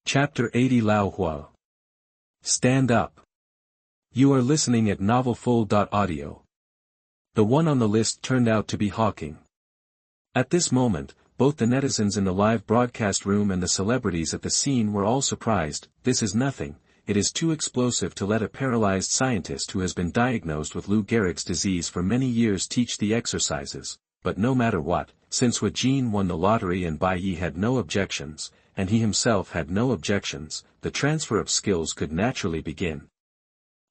Chapter 80 Lao Hua. Stand up. You are listening at novelfull.audio. The one on the list turned out to be Hawking. At this moment, both the netizens in the live broadcast room and the celebrities at the scene were all surprised. This is nothing, it is too explosive to let a paralyzed scientist who has been diagnosed with Lou Gehrig's disease for many years teach the exercises. But no matter what, since Zhutian won the lottery and Bai Ye had no objections, and he himself had no objections, the transfer of skills could naturally begin.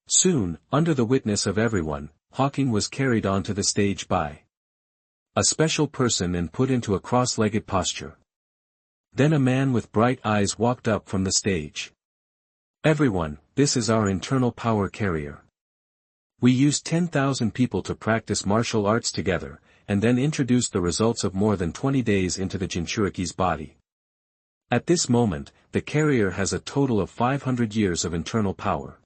Soon, under the witness of everyone, Hawking was carried onto the stage by a special person and put into a cross-legged posture. Then a man with bright eyes walked up from the stage. Everyone, this is our internal power carrier. We used 10,000 people to practice martial arts together, and then introduced the results of more than 20 days into the Jinchuriki's body. At this moment, the carrier has a total of 500 years of internal power.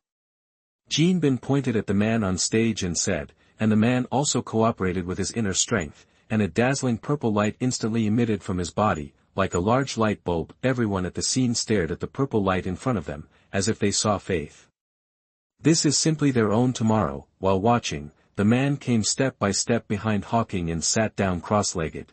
Jin Bin pointed at the man on stage and said, and the man also cooperated with his inner strength, and a dazzling purple light instantly emitted from his body, like a large light bulb. Everyone at the scene stared at the purple light in front of them, as if they saw faith. This is simply their own tomorrow. While watching, the man came step by step behind Hawking and sat down cross-legged.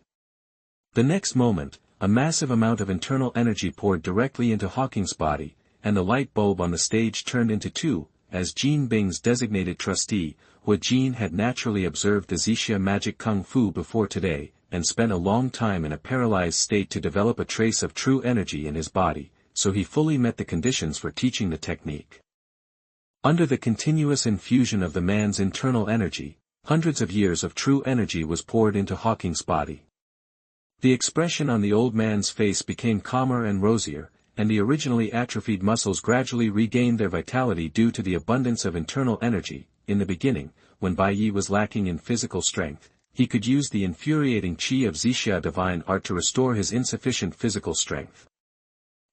The next moment, a massive amount of internal energy poured directly into Hawking's body, and the light bulb on the stage turned into two. As Jin Bing's designated trustee, Jin had naturally observed the Zixia magic kung fu before today, and spent a long time in a paralyzed state to develop a trace of true energy in his body, so he fully met the conditions for teaching the technique. Under the continuous infusion of the man's internal energy, hundreds of years of true energy was poured into Hawking's body. The expression on the old man's face became calmer and rosier, and the originally atrophied muscles gradually regained their vitality due to the abundance of internal energy. In the beginning, when Bai Ye was lacking in physical strength, he could use the infuriating qi of Zixia divine art to restore his insufficient physical strength.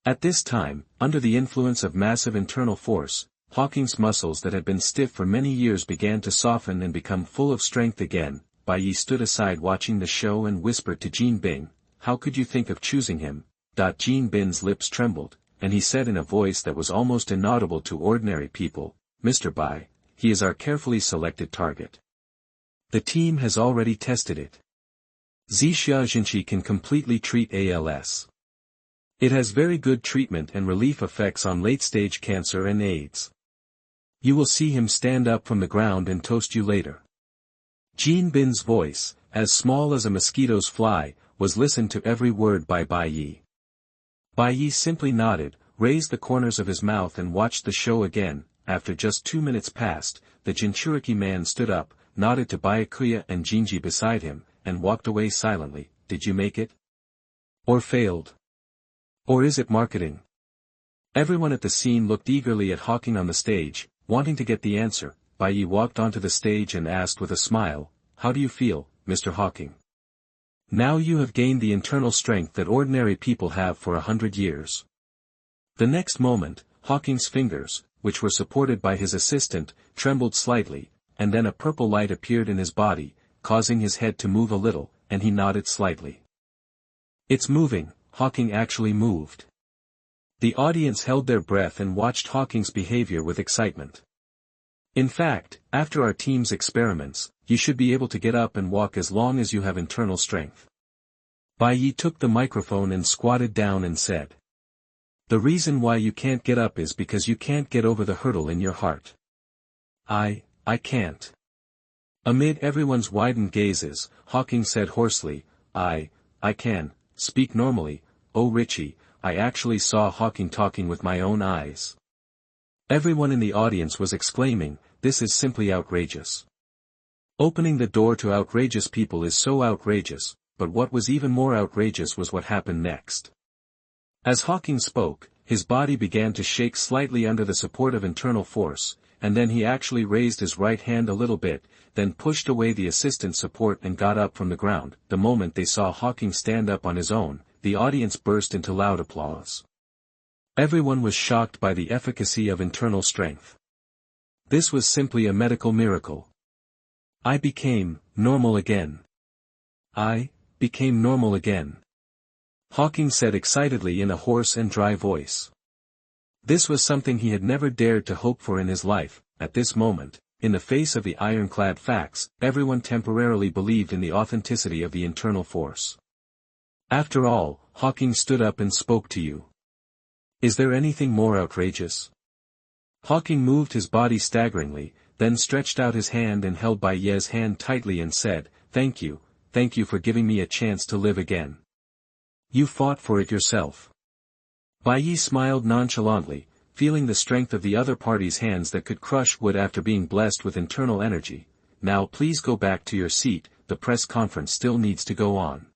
At this time, under the influence of massive internal force, Hawking's muscles that had been stiff for many years began to soften and become full of strength again. Bai Ye stood aside watching the show and whispered to Jin Bing, "How could you think of choosing him?" Jin Bing's lips trembled, and he said in a voice that was almost inaudible to ordinary people, "Mr. Bai, he is our carefully selected target. The team has already tested it. Zixia Jinchi can completely treat ALS. It has very good treatment and relief effects on late-stage cancer and AIDS. You will see him stand up from the ground and toast you later." Jin Bin's voice, as small as a mosquito's fly, was listened to every word by Bai Ye. Bai Ye simply nodded, raised the corners of his mouth and watched the show again. After just 2 minutes passed, the Jinchuriki man stood up, nodded to Byakuya and Jinji beside him, and walked away silently. "Did you make it? Or failed? Or is it marketing?" Everyone at the scene looked eagerly at Hawking on the stage, wanting to get the answer. Bai Ye walked onto the stage and asked with a smile, "How do you feel, Mr. Hawking? Now you have gained the internal strength that ordinary people have for 100 years. The next moment, Hawking's fingers, which were supported by his assistant, trembled slightly, and then a purple light appeared in his body, causing his head to move a little, and he nodded slightly. "It's moving." Hawking actually moved. The audience held their breath and watched Hawking's behavior with excitement. "In fact, after our team's experiments, you should be able to get up and walk as long as you have internal strength." Bai Ye took the microphone and squatted down and said, "The reason why you can't get up is because you can't get over the hurdle in your heart." I can't." Amid everyone's widened gazes, Hawking said hoarsely, I can, speak normally. Oh Richie, I actually saw Hawking talking with my own eyes." Everyone in the audience was exclaiming, "This is simply outrageous." Opening the door to outrageous people is so outrageous, but what was even more outrageous was what happened next. As Hawking spoke, his body began to shake slightly under the support of internal force, and then he actually raised his right hand a little bit, then pushed away the assistant support and got up from the ground. The moment they saw Hawking stand up on his own, the audience burst into loud applause. Everyone was shocked by the efficacy of internal strength. This was simply a medical miracle. I became normal again. I became normal again. Hawking said excitedly in a hoarse and dry voice. This was something he had never dared to hope for in his life. At this moment, in the face of the ironclad facts, everyone temporarily believed in the authenticity of the internal force. After all, Hawking stood up and spoke to you. Is there anything more outrageous? Hawking moved his body staggeringly, then stretched out his hand and held Bai Ye's hand tightly and said, thank you for giving me a chance to live again. You fought for it yourself. Bai Ye smiled nonchalantly, feeling the strength of the other party's hands that could crush wood after being blessed with internal energy. Now please go back to your seat, the press conference still needs to go on.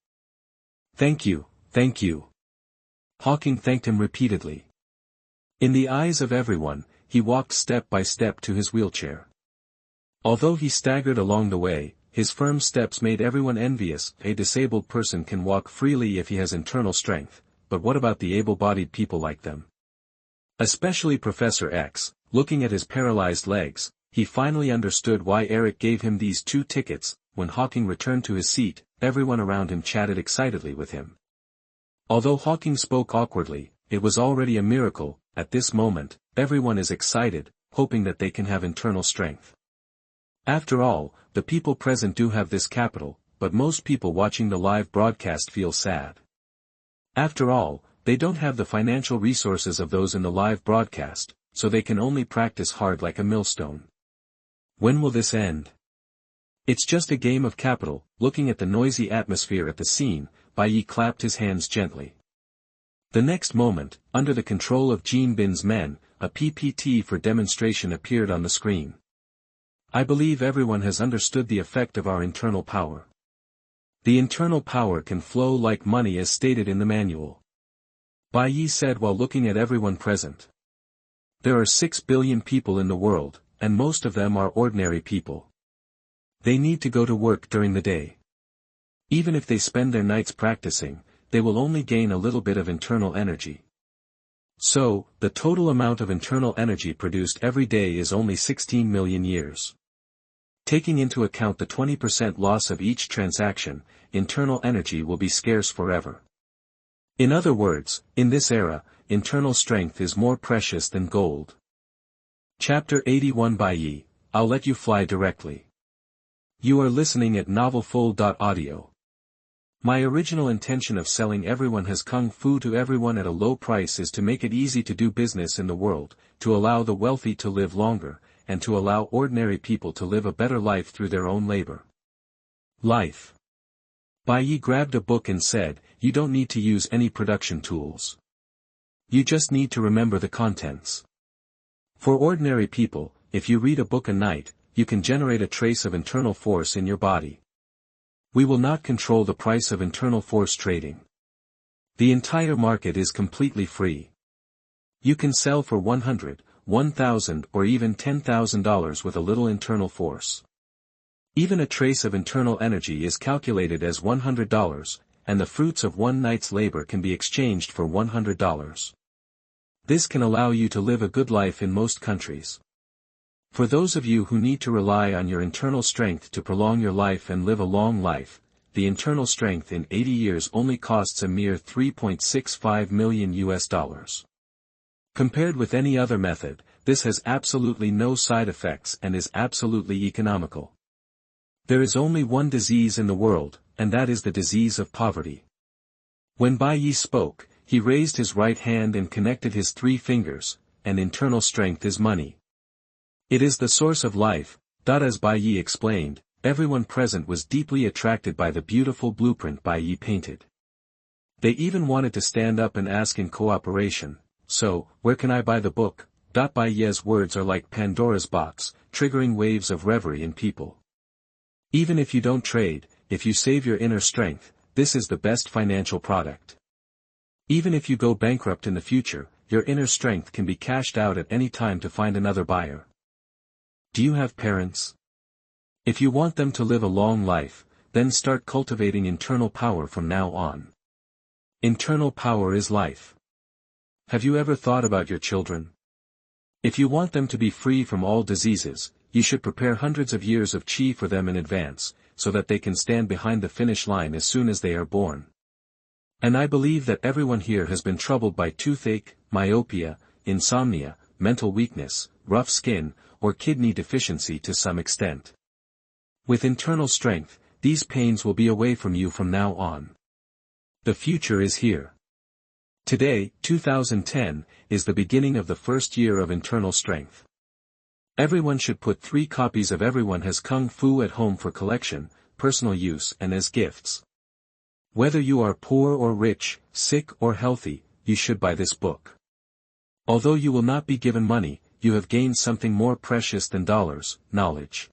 Thank you. Hawking thanked him repeatedly. In the eyes of everyone, he walked step by step to his wheelchair. Although he staggered along the way, his firm steps made everyone envious. A disabled person can walk freely if he has internal strength, but what about the able-bodied people like them? Especially Professor X, looking at his paralyzed legs, he finally understood why Eric gave him these 2 tickets. When Hawking returned to his seat, everyone around him chatted excitedly with him. Although Hawking spoke awkwardly, it was already a miracle. At this moment, everyone is excited, hoping that they can have internal strength. After all, the people present do have this capital, but most people watching the live broadcast feel sad. After all, they don't have the financial resources of those in the live broadcast, so they can only practice hard like a millstone. When will this end? It's just a game of capital. Looking at the noisy atmosphere at the scene, Bai Ye clapped his hands gently. The next moment, under the control of Jean Bin's men, a PPT for demonstration appeared on the screen. I believe everyone has understood the effect of our internal power. The internal power can flow like money as stated in the manual. Bai Ye said while looking at everyone present. There are 6 billion people in the world, and most of them are ordinary people. They need to go to work during the day. Even if they spend their nights practicing, they will only gain a little bit of internal energy. So, the total amount of internal energy produced every day is only 16 million years. Taking into account the 20% loss of each transaction, internal energy will be scarce forever. In other words, in this era, internal strength is more precious than gold. Chapter 81 Bai Ye, I'll let you fly directly. You are listening at NovelFlow.audio. My original intention of selling everyone has kung fu to everyone at a low price is to make it easy to do business in the world, to allow the wealthy to live longer, and to allow ordinary people to live a better life through their own labor. Life. Bai Ye grabbed a book and said, you don't need to use any production tools. You just need to remember the contents. For ordinary people, if you read a book a night, you can generate a trace of internal force in your body. We will not control the price of internal force trading. The entire market is completely free. You can sell for $100, $1,000 or even $10,000 with a little internal force. Even a trace of internal energy is calculated as $100, and the fruits of one night's labor can be exchanged for $100. This can allow you to live a good life in most countries. For those of you who need to rely on your internal strength to prolong your life and live a long life, the internal strength in 80 years only costs a mere $3.65 million. Compared with any other method, this has absolutely no side effects and is absolutely economical. There is only one disease in the world, and that is the disease of poverty. When Bai Ye spoke, he raised his right hand and connected his 3 fingers, and internal strength is money. It is the source of life. As Bai Ye explained, everyone present was deeply attracted by the beautiful blueprint Bai Ye painted. They even wanted to stand up and ask in cooperation, so, where can I buy the book? Bai Ye's words are like Pandora's box, triggering waves of reverie in people. Even if you don't trade, if you save your inner strength, this is the best financial product. Even if you go bankrupt in the future, your inner strength can be cashed out at any time to find another buyer. Do you have parents? If you want them to live a long life, then start cultivating internal power from now on. Internal power is life. Have you ever thought about your children? If you want them to be free from all diseases, you should prepare hundreds of years of chi for them in advance, so that they can stand behind the finish line as soon as they are born. And I believe that everyone here has been troubled by toothache, myopia, insomnia, mental weakness, rough skin, or kidney deficiency to some extent. With internal strength, these pains will be away from you from now on. The future is here. Today, 2010, is the beginning of the first year of internal strength. Everyone should put 3 copies of Everyone Has Kung Fu at home for collection, personal use and as gifts. Whether you are poor or rich, sick or healthy, you should buy this book. Although you will not be given money, you have gained something more precious than dollars, knowledge.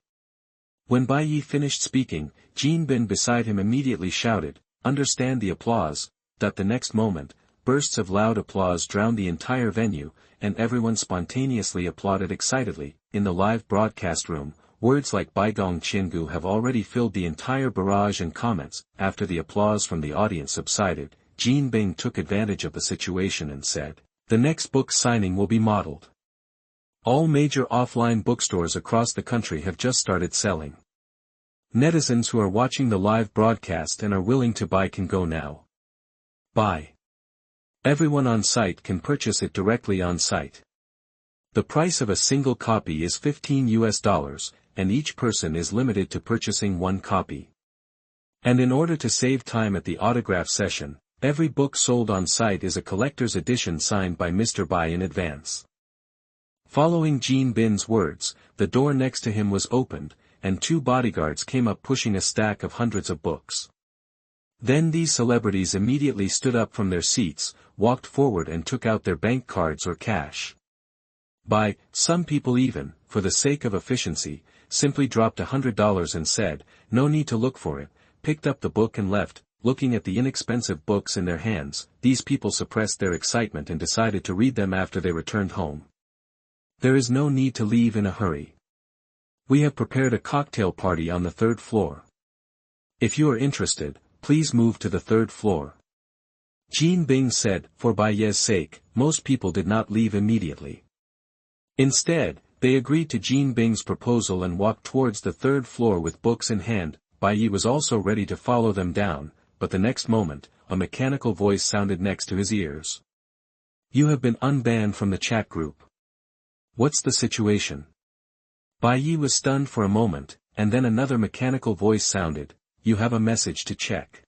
When Bai Ye finished speaking, Jin Bin beside him immediately shouted, "Understand the applause." The next moment, bursts of loud applause drowned the entire venue, and everyone spontaneously applauded excitedly. In the live broadcast room, words like Baigong Qingu have already filled the entire barrage and comments. After the applause from the audience subsided, Jin Bing took advantage of the situation and said, "The next book signing will be modeled. All major offline bookstores across the country have just started selling. Netizens who are watching the live broadcast and are willing to buy can go now. Buy. Everyone on site can purchase it directly on site. The price of a single copy is $15, and each person is limited to purchasing 1 copy. And in order to save time at the autograph session, every book sold on site is a collector's edition signed by Mr. Bai in advance." Following Jin Bin's words, the door next to him was opened, and 2 bodyguards came up pushing a stack of hundreds of books. Then these celebrities immediately stood up from their seats, walked forward and took out their bank cards or cash. Some people even, for the sake of efficiency, simply dropped $100 and said, "No need to look for it," picked up the book and left. Looking at the inexpensive books in their hands, these people suppressed their excitement and decided to read them after they returned home. There is no need to leave in a hurry. We have prepared a cocktail party on the 3rd floor. If you are interested, please move to the 3rd floor. Jin Bing said. For Bai Ye's sake, most people did not leave immediately. Instead, they agreed to Jin Bing's proposal and walked towards the 3rd floor with books in hand. Bai Ye was also ready to follow them down, but the next moment, a mechanical voice sounded next to his ears. "You have been unbanned from the chat group. What's the situation?" Bai Ye was stunned for a moment, and then another mechanical voice sounded, "You have a message to check."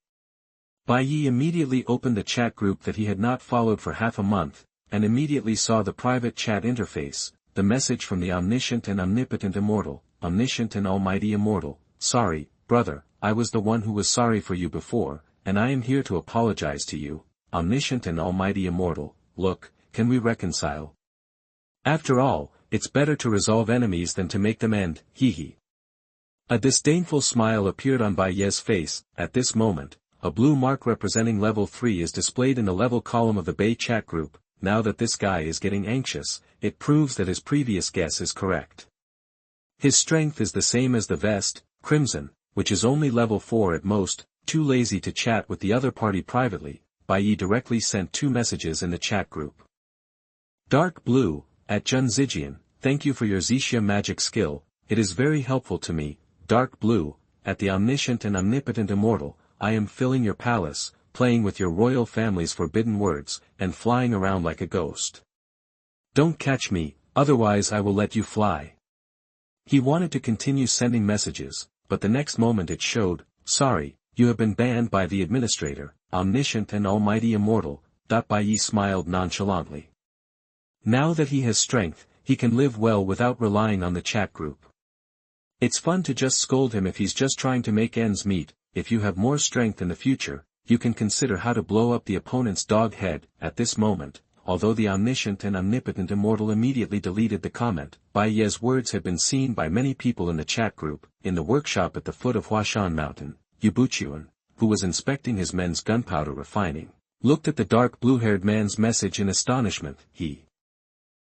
Bai Ye immediately opened the chat group that he had not followed for half a month, and immediately saw the private chat interface, the message from the omniscient and omnipotent immortal, omniscient and almighty immortal. "Sorry, brother, I was the one who was sorry for you before, and I am here to apologize to you, omniscient and almighty immortal. Look, can we reconcile? After all, it's better to resolve enemies than to make them end, hee." A disdainful smile appeared on Bai Ye's face. At this moment, a blue mark representing level 3 is displayed in the level column of the Bai chat group. Now that this guy is getting anxious, it proves that his previous guess is correct. His strength is the same as the vest, crimson, which is only level 4 at most. Too lazy to chat with the other party privately, Bai Ye directly sent 2 messages in the chat group. Dark blue, at Zhutian, thank you for your Zhutian magic skill, it is very helpful to me. Dark blue, at the omniscient and omnipotent immortal, I am filling your palace, playing with your royal family's forbidden words, and flying around like a ghost. Don't catch me, otherwise I will let you fly. He wanted to continue sending messages, but the next moment it showed, "Sorry, you have been banned by the administrator, omniscient and almighty immortal." Bai Ye smiled nonchalantly. Now that he has strength, he can live well without relying on the chat group. It's fun to just scold him if he's just trying to make ends meet. If you have more strength in the future, you can consider how to blow up the opponent's dog head. At this moment, although the omniscient and omnipotent immortal immediately deleted the comment, Bai Ye's words had been seen by many people in the chat group. In the workshop at the foot of Huashan Mountain, Zhutian, who was inspecting his men's gunpowder refining, looked at the dark blue-haired man's message in astonishment. He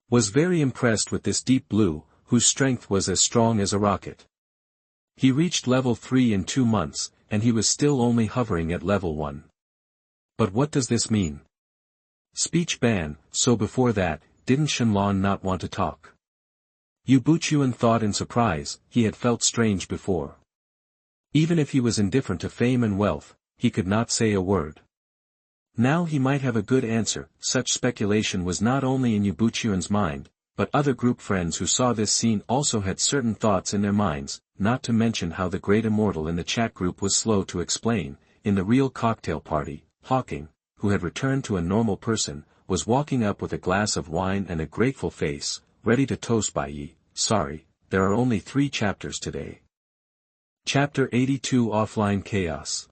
was very impressed with this deep blue, whose strength was as strong as a rocket. He reached level 3 in 2 months, and he was still only hovering at level 1. But what does this mean? Speech ban. So before that, didn't Shenlong not want to talk? Zhutian thought in surprise. He had felt strange before. Even if he was indifferent to fame and wealth, he could not say a word. Now he might have a good answer. Such speculation was not only in Zhutian's mind, but other group friends who saw this scene also had certain thoughts in their minds, not to mention how the great immortal in the chat group was slow to explain. In the real cocktail party, Hawking, who had returned to a normal person, was walking up with a glass of wine and a grateful face, ready to toast Bai Ye. Sorry, there are only 3 chapters today. Chapter 82 Offline Chaos.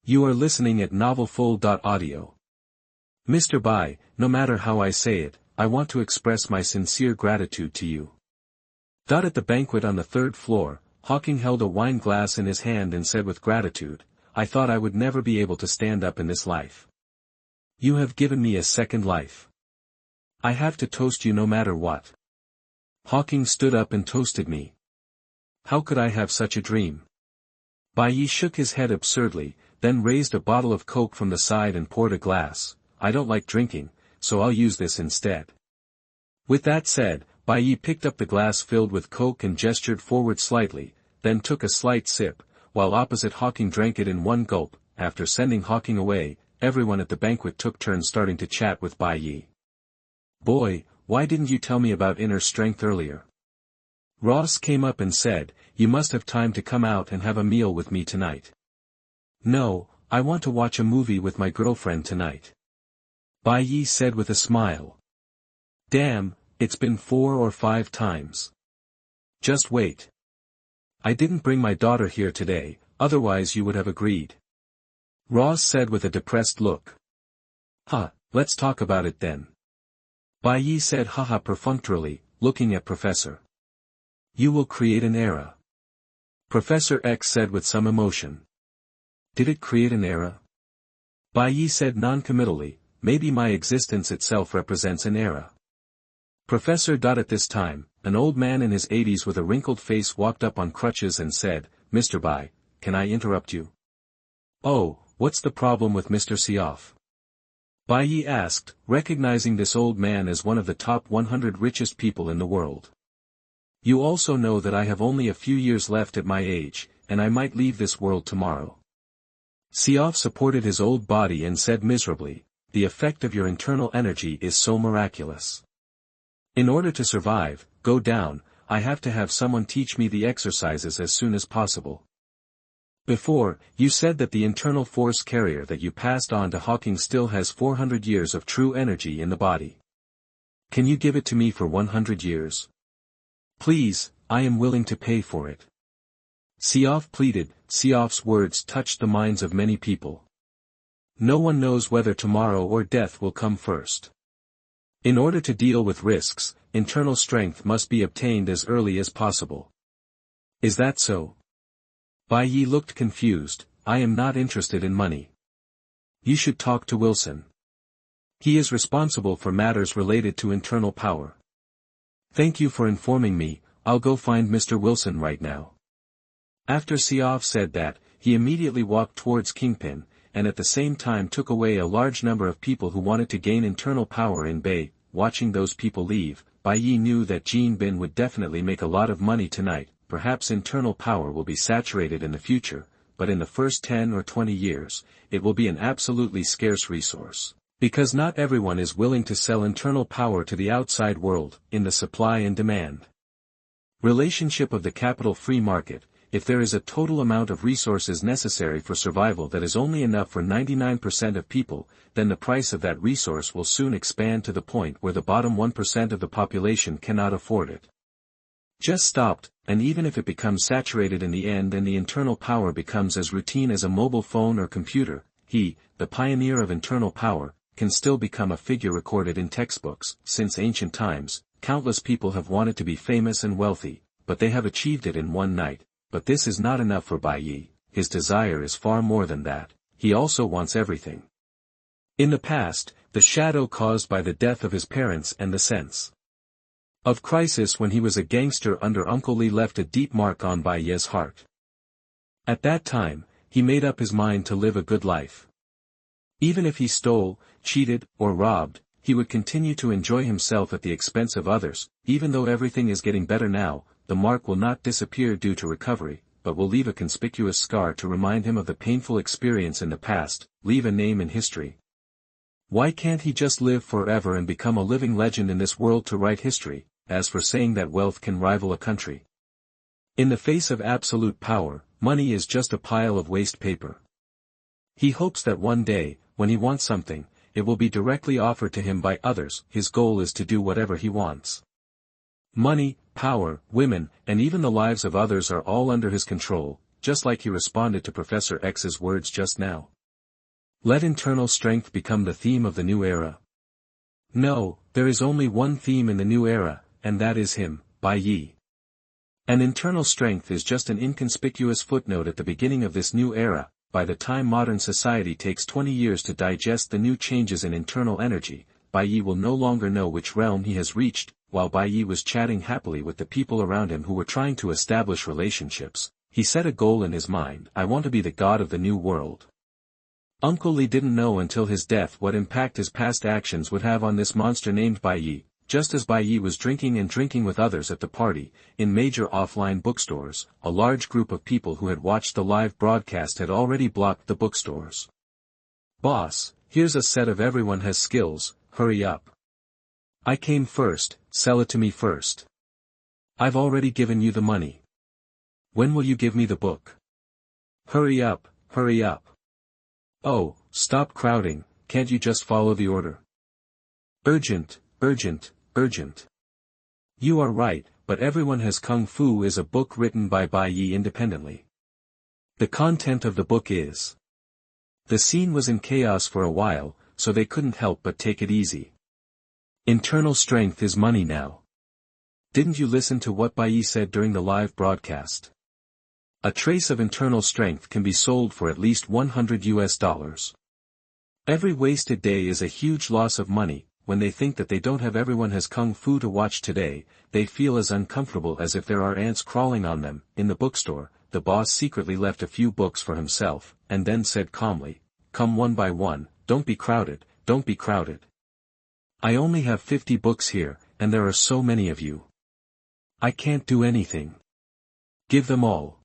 You are listening at NovelFlow.audio. Mr. Bai, no matter how I say it, I want to express my sincere gratitude to you. At the banquet on the 3rd floor, Hawking held a wine glass in his hand and said with gratitude, I thought I would never be able to stand up in this life. You have given me a second life. I have to toast you no matter what. Hawking stood up and toasted me. How could I have such a dream? Bai Ye shook his head absurdly, then raised a bottle of Coke from the side and poured a glass. I don't like drinking, so I'll use this instead. With that said, Bai Ye picked up the glass filled with Coke and gestured forward slightly, then took a slight sip, while opposite Hawking drank it in one gulp. After sending Hawking away, everyone at the banquet took turns starting to chat with Bai Ye. Boy, why didn't you tell me about inner strength earlier? Ross came up and said, you must have time to come out and have a meal with me tonight. No, I want to watch a movie with my girlfriend tonight. Bai Ye said with a smile. Damn, it's been 4 or 5 times. Just wait. I didn't bring my daughter here today, otherwise you would have agreed. Ross said with a depressed look. Let's talk about it then. Bai Ye said haha perfunctorily, looking at Professor. You will create an era. Professor X said with some emotion. Did it create an era? Bai Ye said non-committally, maybe my existence itself represents an era. Professor. At this time, an old man in his 80s with a wrinkled face walked up on crutches and said, Mr. Bai, can I interrupt you? Oh, what's the problem with Mr. Sioff? Bai Ye asked, recognizing this old man as one of the top 100 richest people in the world. You also know that I have only a few years left at my age, and I might leave this world tomorrow. Sioff supported his old body and said miserably, the effect of your internal energy is so miraculous. In order to survive, go down, I have to have someone teach me the exercises as soon as possible. Before, you said that the internal force carrier that you passed on to Hawking still has 400 years of true energy in the body. Can you give it to me for 100 years? Please, I am willing to pay for it. Sioff pleaded. Sioff's words touched the minds of many people. No one knows whether tomorrow or death will come first. In order to deal with risks, internal strength must be obtained as early as possible. Is that so? Bai Ye looked confused. I am not interested in money. You should talk to Wilson. He is responsible for matters related to internal power. Thank you for informing me, I'll go find Mr. Wilson right now. After Sioff said that, he immediately walked towards Kingpin, and at the same time took away a large number of people who wanted to gain internal power in Bai. Watching those people leave, Bai Ye knew that Jean Bin would definitely make a lot of money tonight. Perhaps internal power will be saturated in the future, but in the first 10 or 20 years, it will be an absolutely scarce resource. Because not everyone is willing to sell internal power to the outside world, in the supply and demand relationship of the capital free market. If there is a total amount of resources necessary for survival that is only enough for 99% of people, then the price of that resource will soon expand to the point where the bottom 1% of the population cannot afford it. Just stopped, and even if it becomes saturated in the end and the internal power becomes as routine as a mobile phone or computer, he, the pioneer of internal power, can still become a figure recorded in textbooks. Since ancient times, countless people have wanted to be famous and wealthy, but they have achieved it in one night. But this is not enough for Bai Ye. His desire is far more than that. He also wants everything. In the past, the shadow caused by the death of his parents and the sense of crisis when he was a gangster under Uncle Lee left a deep mark on Bai Ye's heart. At that time, he made up his mind to live a good life. Even if he stole, cheated, or robbed, he would continue to enjoy himself at the expense of others. Even though everything is getting better now, the mark will not disappear due to recovery, but will leave a conspicuous scar to remind him of the painful experience in the past, leave a name in history. Why can't he just live forever and become a living legend in this world to write history, as for saying that wealth can rival a country? In the face of absolute power, money is just a pile of waste paper. He hopes that one day, when he wants something, it will be directly offered to him by others. His goal is to do whatever he wants. Money, power, women, and even the lives of others are all under his control, just like he responded to Professor X's words just now. Let internal strength become the theme of the new era. No, there is only one theme in the new era, and that is him, Bai Ye. And internal strength is just an inconspicuous footnote at the beginning of this new era. By the time modern society takes 20 years to digest the new changes in internal energy, Bai Ye will no longer know which realm he has reached. While Bai Ye was chatting happily with the people around him who were trying to establish relationships, he set a goal in his mind: I want to be the god of the new world. Uncle Li didn't know until his death what impact his past actions would have on this monster named Bai Ye. Just as Bai Ye was drinking with others at the party, in major offline bookstores, a large group of people who had watched the live broadcast had already blocked the bookstores. Boss, here's a set of everyone has skills, hurry up. I came first, sell it to me first. I've already given you the money. When will you give me the book? Hurry up, hurry up. Oh, stop crowding, can't you just follow the order? Urgent, urgent, urgent. You are right, but Everyone Has Kung Fu is a book written by Bai Ye independently. The content of the book is. The scene was in chaos for a while, so they couldn't help but take it easy. Internal strength is money now. Didn't you listen to what Bai Ye said during the live broadcast? A trace of internal strength can be sold for at least $100. Every wasted day is a huge loss of money. When they think that they don't have Everyone Has Kung Fu to watch today, they feel as uncomfortable as if there are ants crawling on them. In the bookstore, the boss secretly left a few books for himself, and then said calmly, "Come one by one, don't be crowded, don't be crowded. I only have 50 books here, and there are so many of you. I can't do anything. Give them all."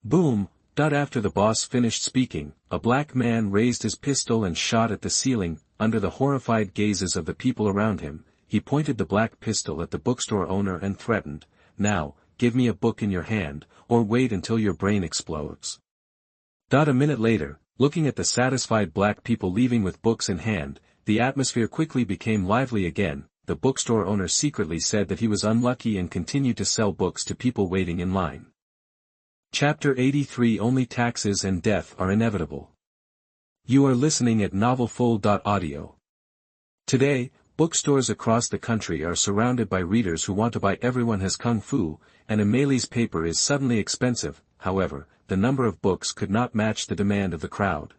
Boom! After the boss finished speaking, a black man raised his pistol and shot at the ceiling. Under the horrified gazes of the people around him, he pointed the black pistol at the bookstore owner and threatened, "Now, give me a book in your hand, or wait until your brain explodes." A minute later, looking at the satisfied black people leaving with books in hand, the atmosphere quickly became lively again. The bookstore owner secretly said that he was unlucky and continued to sell books to people waiting in line. Chapter 83: Only Taxes and Death Are Inevitable. You are listening at NovelFlow.audio. Today, bookstores across the country are surrounded by readers who want to buy Everyone Has Kung Fu, and Male's paper is suddenly expensive. However, the number of books could not match the demand of the crowd.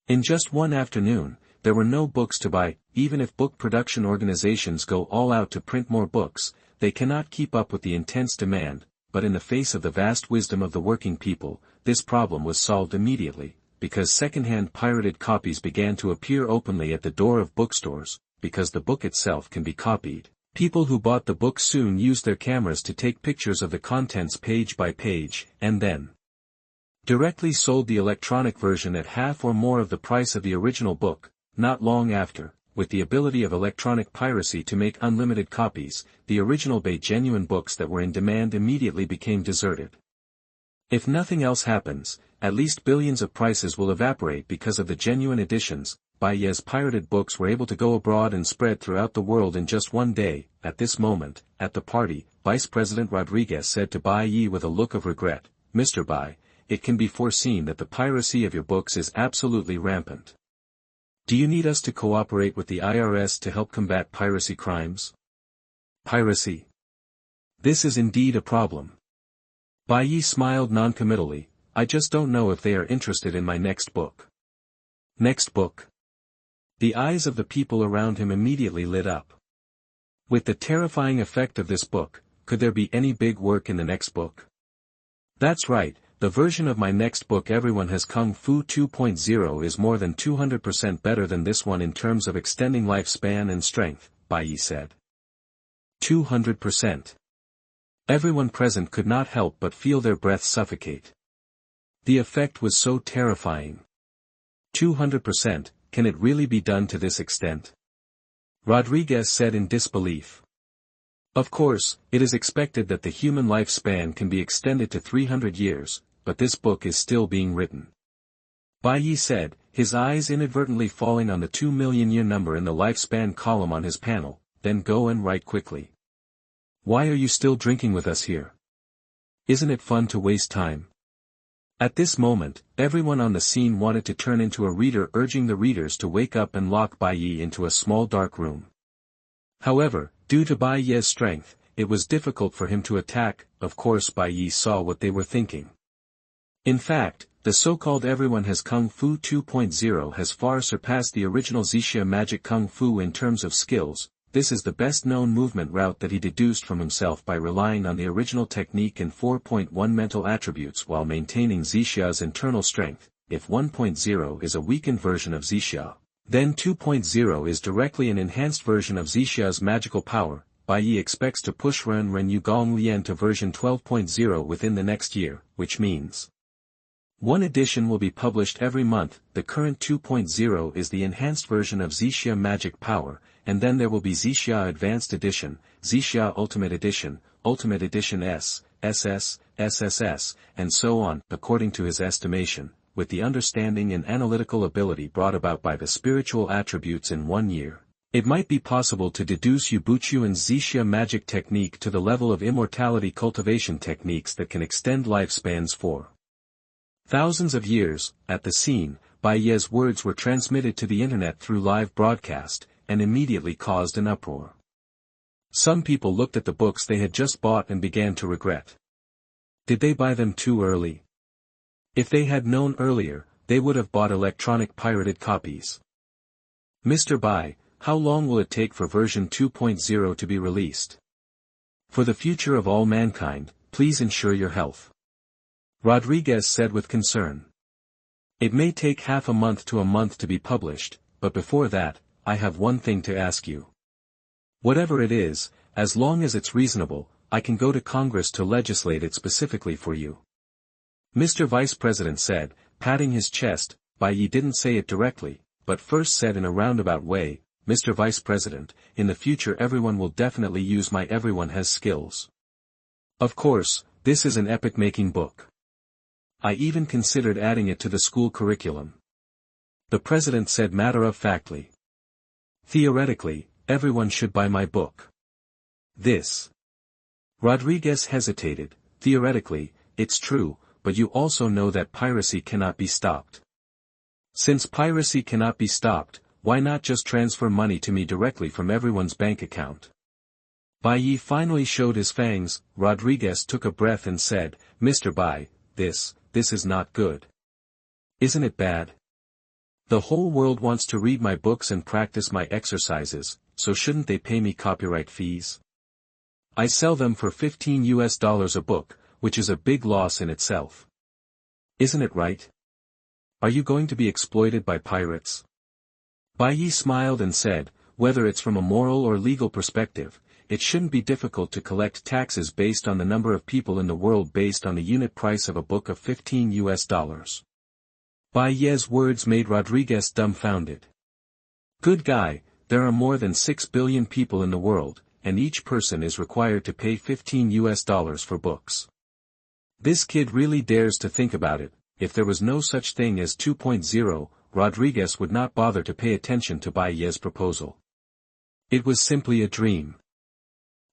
In just one afternoon, there were no books to buy. Even if book production organizations go all out to print more books, they cannot keep up with the intense demand. But in the face of the vast wisdom of the working people, this problem was solved immediately, because second-hand pirated copies began to appear openly at the door of bookstores. Because the book itself can be copied, people who bought the book soon used their cameras to take pictures of the contents page by page, and then directly sold the electronic version at half or more of the price of the original book. Not long after, with the ability of electronic piracy to make unlimited copies, the original Bai genuine books that were in demand immediately became deserted. If nothing else happens, at least billions of prices will evaporate because of the genuine editions. Bai Ye's pirated books were able to go abroad and spread throughout the world in just one day. At this moment, at the party, Vice President Rodriguez said to Bai Ye with a look of regret, "Mr. Bai, it can be foreseen that the piracy of your books is absolutely rampant. Do you need us to cooperate with the IRS to help combat piracy crimes?" Piracy. This is indeed a problem. Bai Ye smiled noncommittally. "I just don't know if they are interested in my next book." Next book? The eyes of the people around him immediately lit up. With the terrifying effect of this book, could there be any big work in the next book? That's right. The version of my next book, Everyone Has Kung Fu 2.0, is more than 200% better than this one in terms of extending lifespan and strength, Bai Ye said. 200%. Everyone present could not help but feel their breath suffocate. The effect was so terrifying. 200%, can it really be done to this extent? Rodriguez said in disbelief. Of course, it is expected that the human lifespan can be extended to 300 years, but this book is still being written. Bai Ye said, his eyes inadvertently falling on the 2 million year number in the lifespan column on his panel, then go and write quickly. Why are you still drinking with us here? Isn't it fun to waste time? At this moment, everyone on the scene wanted to turn into a reader, urging the readers to wake up and lock Bai Ye into a small dark room. However, due to Bai Ye's strength, it was difficult for him to attack. Of course Bai Ye saw what they were thinking. In fact, the so-called Everyone Has Kung Fu 2.0 has far surpassed the original Zhutian magic Kung Fu in terms of skills. This is the best-known movement route that he deduced from himself by relying on the original technique and 4.1 mental attributes while maintaining Zhixia's internal strength. If 1.0 is a weakened version of Zhixia, then 2.0 is directly an enhanced version of Zhixia's magical power. Bai Ye expects to push Ren Yugong Lian to version 12.0 within the next year, which means one edition will be published every month. The current 2.0 is the enhanced version of Zhixia magic power, and then there will be Zhixia Advanced Edition, Zhixia Ultimate Edition S, SS, SSS, and so on, according to his estimation, with the understanding and analytical ability brought about by the spiritual attributes in 1 year. It might be possible to deduce Yubuchuan's Zhixia magic technique to the level of immortality cultivation techniques that can extend lifespans for thousands of years. At the scene, Bai Ye's words were transmitted to the internet through live broadcast, and immediately caused an uproar. Some people looked at the books they had just bought and began to regret. Did they buy them too early? If they had known earlier, they would have bought electronic pirated copies. Mr. Bai, how long will it take for version 2.0 to be released? For the future of all mankind, please ensure your health. Rodriguez said with concern. It may take half a month to a month to be published, but before that, I have one thing to ask you. Whatever it is, as long as it's reasonable, I can go to Congress to legislate it specifically for you. Mr. Vice President said, patting his chest. Bai Ye didn't say it directly, but first said in a roundabout way, Mr. Vice President, in the future everyone will definitely use my Everyone Has skills. Of course, this is an epic-making book. I even considered adding it to the school curriculum. The President said matter-of-factly. Theoretically, everyone should buy my book. This. Rodriguez hesitated. Theoretically, it's true, but you also know that piracy cannot be stopped. Since piracy cannot be stopped, why not just transfer money to me directly from everyone's bank account? Bai Ye finally showed his fangs. Rodriguez took a breath and said, Mr. Bai, this is not good. Isn't it bad? The whole world wants to read my books and practice my exercises, so shouldn't they pay me copyright fees? I sell them for $15 a book, which is a big loss in itself. Isn't it right? Are you going to be exploited by pirates? Bai Ye smiled and said, whether it's from a moral or legal perspective, it shouldn't be difficult to collect taxes based on the number of people in the world based on the unit price of a book of $15. Bai Ye's words made Rodriguez dumbfounded. Good guy, there are more than 6 billion people in the world, and each person is required to pay $15 for books. This kid really dares to think about it. If there was no such thing as 2.0, Rodriguez would not bother to pay attention to Bai Ye's proposal. It was simply a dream.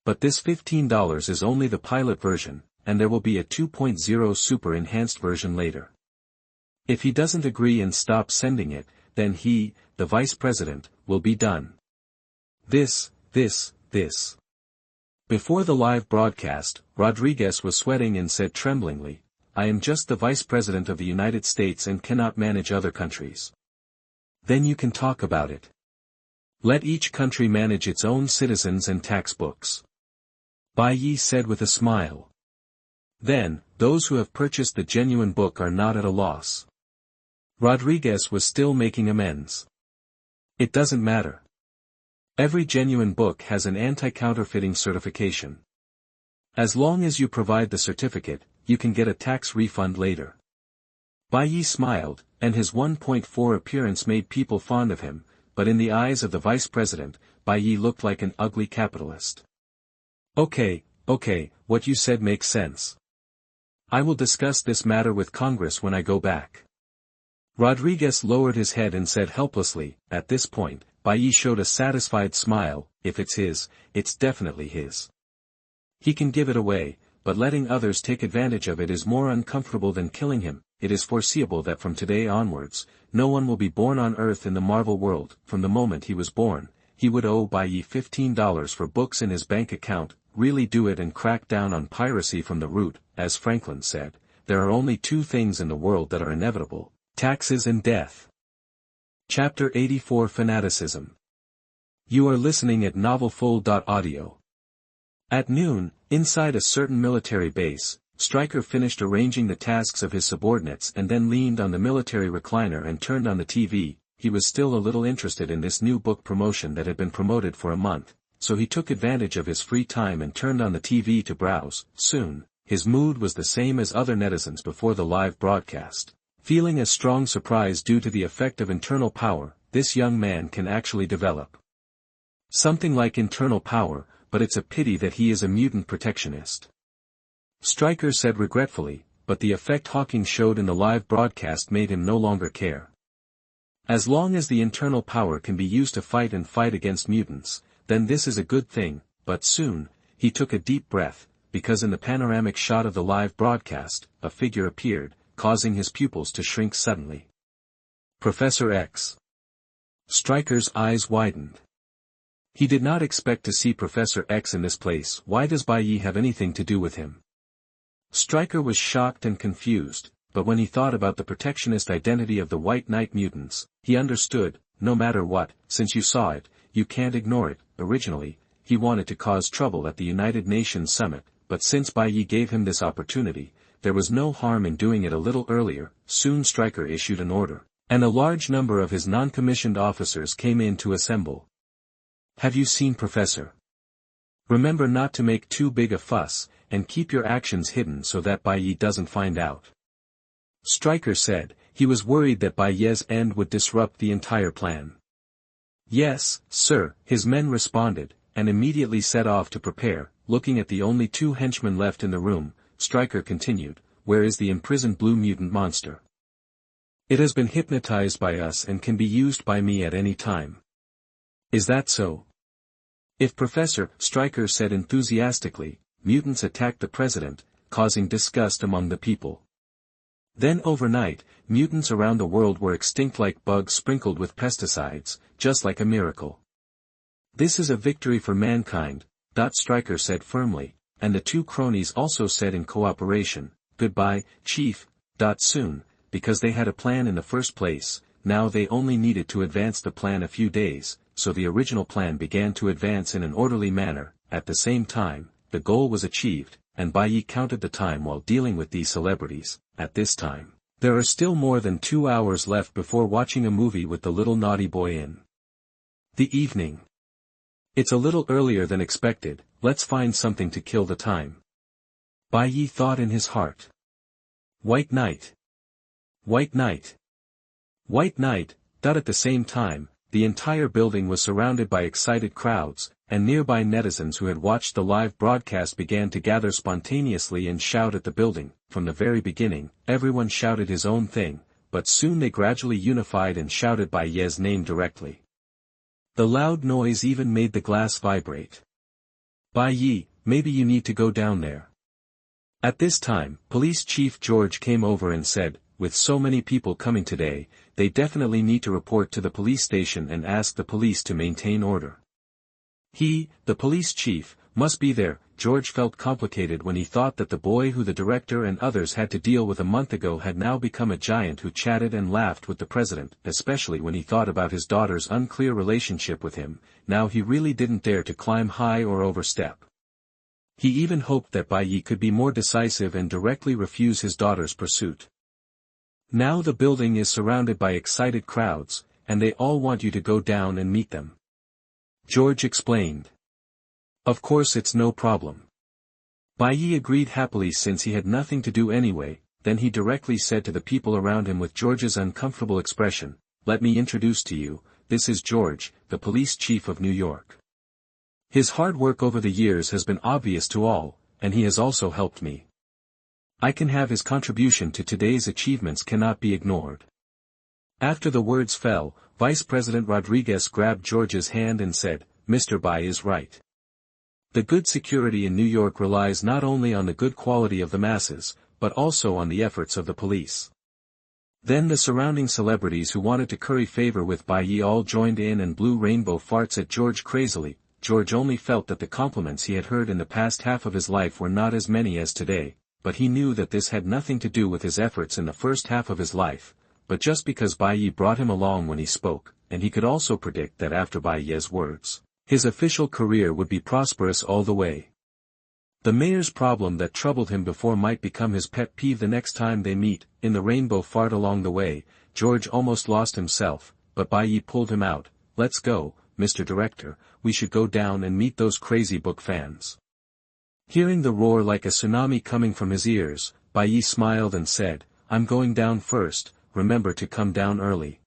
But this $15 is only the pilot version, and there will be a 2.0 super enhanced version later. If he doesn't agree and stop sending it, then he, the Vice President, will be done. This. Before the live broadcast, Rodriguez was sweating and said tremblingly, I am just the Vice President of the United States and cannot manage other countries. Then you can talk about it. Let each country manage its own citizens and tax books. Bai Ye said with a smile. Then, those who have purchased the genuine book are not at a loss. Rodriguez was still making amends. It doesn't matter. Every genuine book has an anti-counterfeiting certification. As long as you provide the certificate, you can get a tax refund later. Bai Ye smiled, and his 1.4 appearance made people fond of him, but in the eyes of the vice president, Bai Ye looked like an ugly capitalist. Okay, what you said makes sense. I will discuss this matter with Congress when I go back. Rodriguez lowered his head and said helplessly. At this point, Bai Ye showed a satisfied smile. If it's his, it's definitely his. He can give it away, but letting others take advantage of it is more uncomfortable than killing him. It is foreseeable that from today onwards, no one will be born on Earth in the Marvel world. From the moment he was born, he would owe Bai Ye $15 for books in his bank account. Really do it and crack down on piracy from the root. As Franklin said, there are only two things in the world that are inevitable: taxes and death. Chapter 84 Fanaticism. You are listening at NovelFlow.audio. At noon, inside a certain military base, Stryker finished arranging the tasks of his subordinates and then leaned on the military recliner and turned on the TV. He was still a little interested in this new book promotion that had been promoted for a month, so he took advantage of his free time and turned on the TV to browse. Soon, his mood was the same as other netizens before the live broadcast. Feeling a strong surprise due to the effect of internal power, this young man can actually develop something like internal power, but it's a pity that he is a mutant protectionist. Stryker said regretfully, but the effect Hawking showed in the live broadcast made him no longer care. As long as the internal power can be used to fight against mutants, then this is a good thing. But soon, he took a deep breath, because in the panoramic shot of the live broadcast, a figure appeared, causing his pupils to shrink suddenly. Professor X. Stryker's eyes widened. He did not expect to see Professor X in this place. Why does Bai Ye have anything to do with him? Stryker was shocked and confused, but when he thought about the protectionist identity of the White Knight mutants, he understood. No matter what, since you saw it, you can't ignore it. Originally, he wanted to cause trouble at the United Nations summit, but since Bai Ye gave him this opportunity, there was no harm in doing it a little earlier. Soon Stryker issued an order, and a large number of his non-commissioned officers came in to assemble. Have you seen Professor? Remember not to make too big a fuss, and keep your actions hidden so that Bai Ye doesn't find out. Stryker said. He was worried that Bai Ye's end would disrupt the entire plan. Yes, sir, his men responded, and immediately set off to prepare. Looking at the only two henchmen left in the room, Stryker continued, where is the imprisoned blue mutant monster? It has been hypnotized by us and can be used by me at any time. Is that so? If Professor, Stryker said enthusiastically, mutants attacked the president, causing disgust among the people. Then overnight, mutants around the world were extinct like bugs sprinkled with pesticides, just like a miracle. This is a victory for mankind, Stryker said firmly, and the two cronies also said in cooperation, goodbye, Chief. Soon, because they had a plan in the first place, now they only needed to advance the plan a few days, so the original plan began to advance in an orderly manner. At the same time, the goal was achieved, and Bai Ye counted the time while dealing with these celebrities. At this time, there are still more than 2 hours left before watching a movie with the little naughty boy in the evening. It's a little earlier than expected. Let's find something to kill the time. Bai Ye thought in his heart. White Knight. White Knight. White Knight. At the same time, the entire building was surrounded by excited crowds, and nearby netizens who had watched the live broadcast began to gather spontaneously and shout at the building. From the very beginning, everyone shouted his own thing, but soon they gradually unified and shouted Bai Ye's name directly. The loud noise even made the glass vibrate. Bai Ye, maybe you need to go down there. At this time, Police Chief George came over and said, with so many people coming today, they definitely need to report to the police station and ask the police to maintain order. He, the police chief, must be there. George felt complicated when he thought that the boy who the director and others had to deal with a month ago had now become a giant who chatted and laughed with the president, especially when he thought about his daughter's unclear relationship with him. Now he really didn't dare to climb high or overstep. He even hoped that Bai Ye could be more decisive and directly refuse his daughter's pursuit. Now the building is surrounded by excited crowds, and they all want you to go down and meet them. George explained. Of course it's no problem. Bai Ye agreed happily since he had nothing to do anyway. then he directly said to the people around him with George's uncomfortable expression, "Let me introduce to you, this is George, the police chief of New York. His hard work over the years has been obvious to all, and he has also helped me. I can have his contribution to today's achievements cannot be ignored." After the words fell, Vice President Rodriguez grabbed George's hand and said, "Mr. Bai is right. The good security in New York relies not only on the good quality of the masses, but also on the efforts of the police." Then the surrounding celebrities who wanted to curry favor with Bai Ye all joined in and blew rainbow farts at George crazily. George only felt that the compliments he had heard in the past half of his life were not as many as today, but he knew that this had nothing to do with his efforts in the first half of his life, but just because Bai Ye brought him along when he spoke, and he could also predict that after Bai Ye's words, his official career would be prosperous all the way. The mayor's problem that troubled him before might become his pet peeve the next time they meet. In the rainbow fart along the way, George almost lost himself, but Bai Ye pulled him out. "Let's go, Mr. Director, we should go down and meet those crazy book fans." Hearing the roar like a tsunami coming from his ears, Bai Ye smiled and said, "I'm going down first, remember to come down early."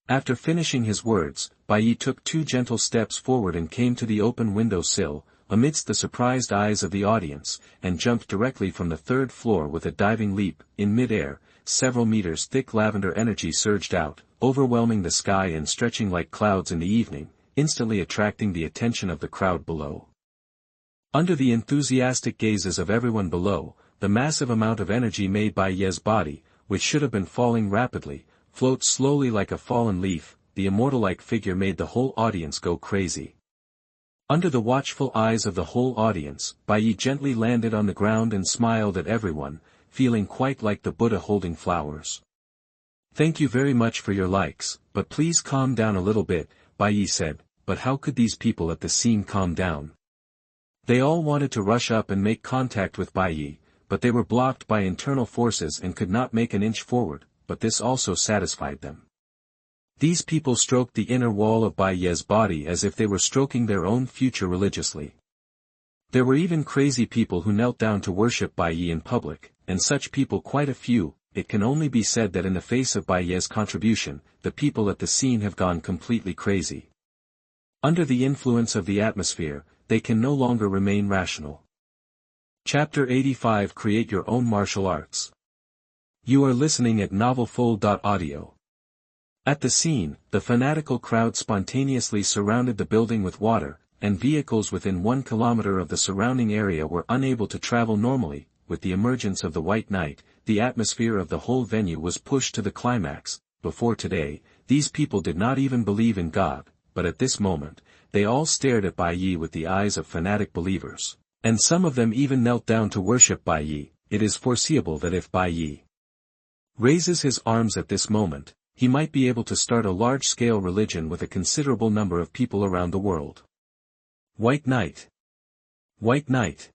After finishing his words, Bai Ye took 2 gentle steps forward and came to the open window sill, amidst the surprised eyes of the audience, and jumped directly from the 3rd floor with a diving leap. In mid-air, several meters thick lavender energy surged out, overwhelming the sky and stretching like clouds in the evening, instantly attracting the attention of the crowd below. Under the enthusiastic gazes of everyone below, the massive amount of energy made by Ye's body, which should have been falling rapidly, floats slowly like a fallen leaf. The immortal-like figure made the whole audience go crazy. Under the watchful eyes of the whole audience, Bai Ye gently landed on the ground and smiled at everyone, feeling quite like the Buddha holding flowers. "Thank you very much for your likes, but please calm down a little bit," Bai Ye said. But how could these people at the scene calm down? They all wanted to rush up and make contact with Bai Ye, but they were blocked by internal forces and could not make an inch forward, but this also satisfied them. These people stroked the inner wall of Bai Ye's body as if they were stroking their own future religiously. There were even crazy people who knelt down to worship Bai Ye in public, and such people quite a few. It can only be said that in the face of Bai Ye's contribution, the people at the scene have gone completely crazy. Under the influence of the atmosphere, they can no longer remain rational. Chapter 85 Create Your Own Martial Arts. You are listening at NovelFlow.audio. At the scene, the fanatical crowd spontaneously surrounded the building with water, and vehicles within 1 kilometer of the surrounding area were unable to travel normally. With the emergence of the White Knight, the atmosphere of the whole venue was pushed to the climax. Before today, these people did not even believe in God, but at this moment, they all stared at Bai Ye with the eyes of fanatic believers, and some of them even knelt down to worship Bai Ye. It is foreseeable that if Bai Ye raises his arms at this moment, he might be able to start a large-scale religion with a considerable number of people around the world. White Knight! White Knight!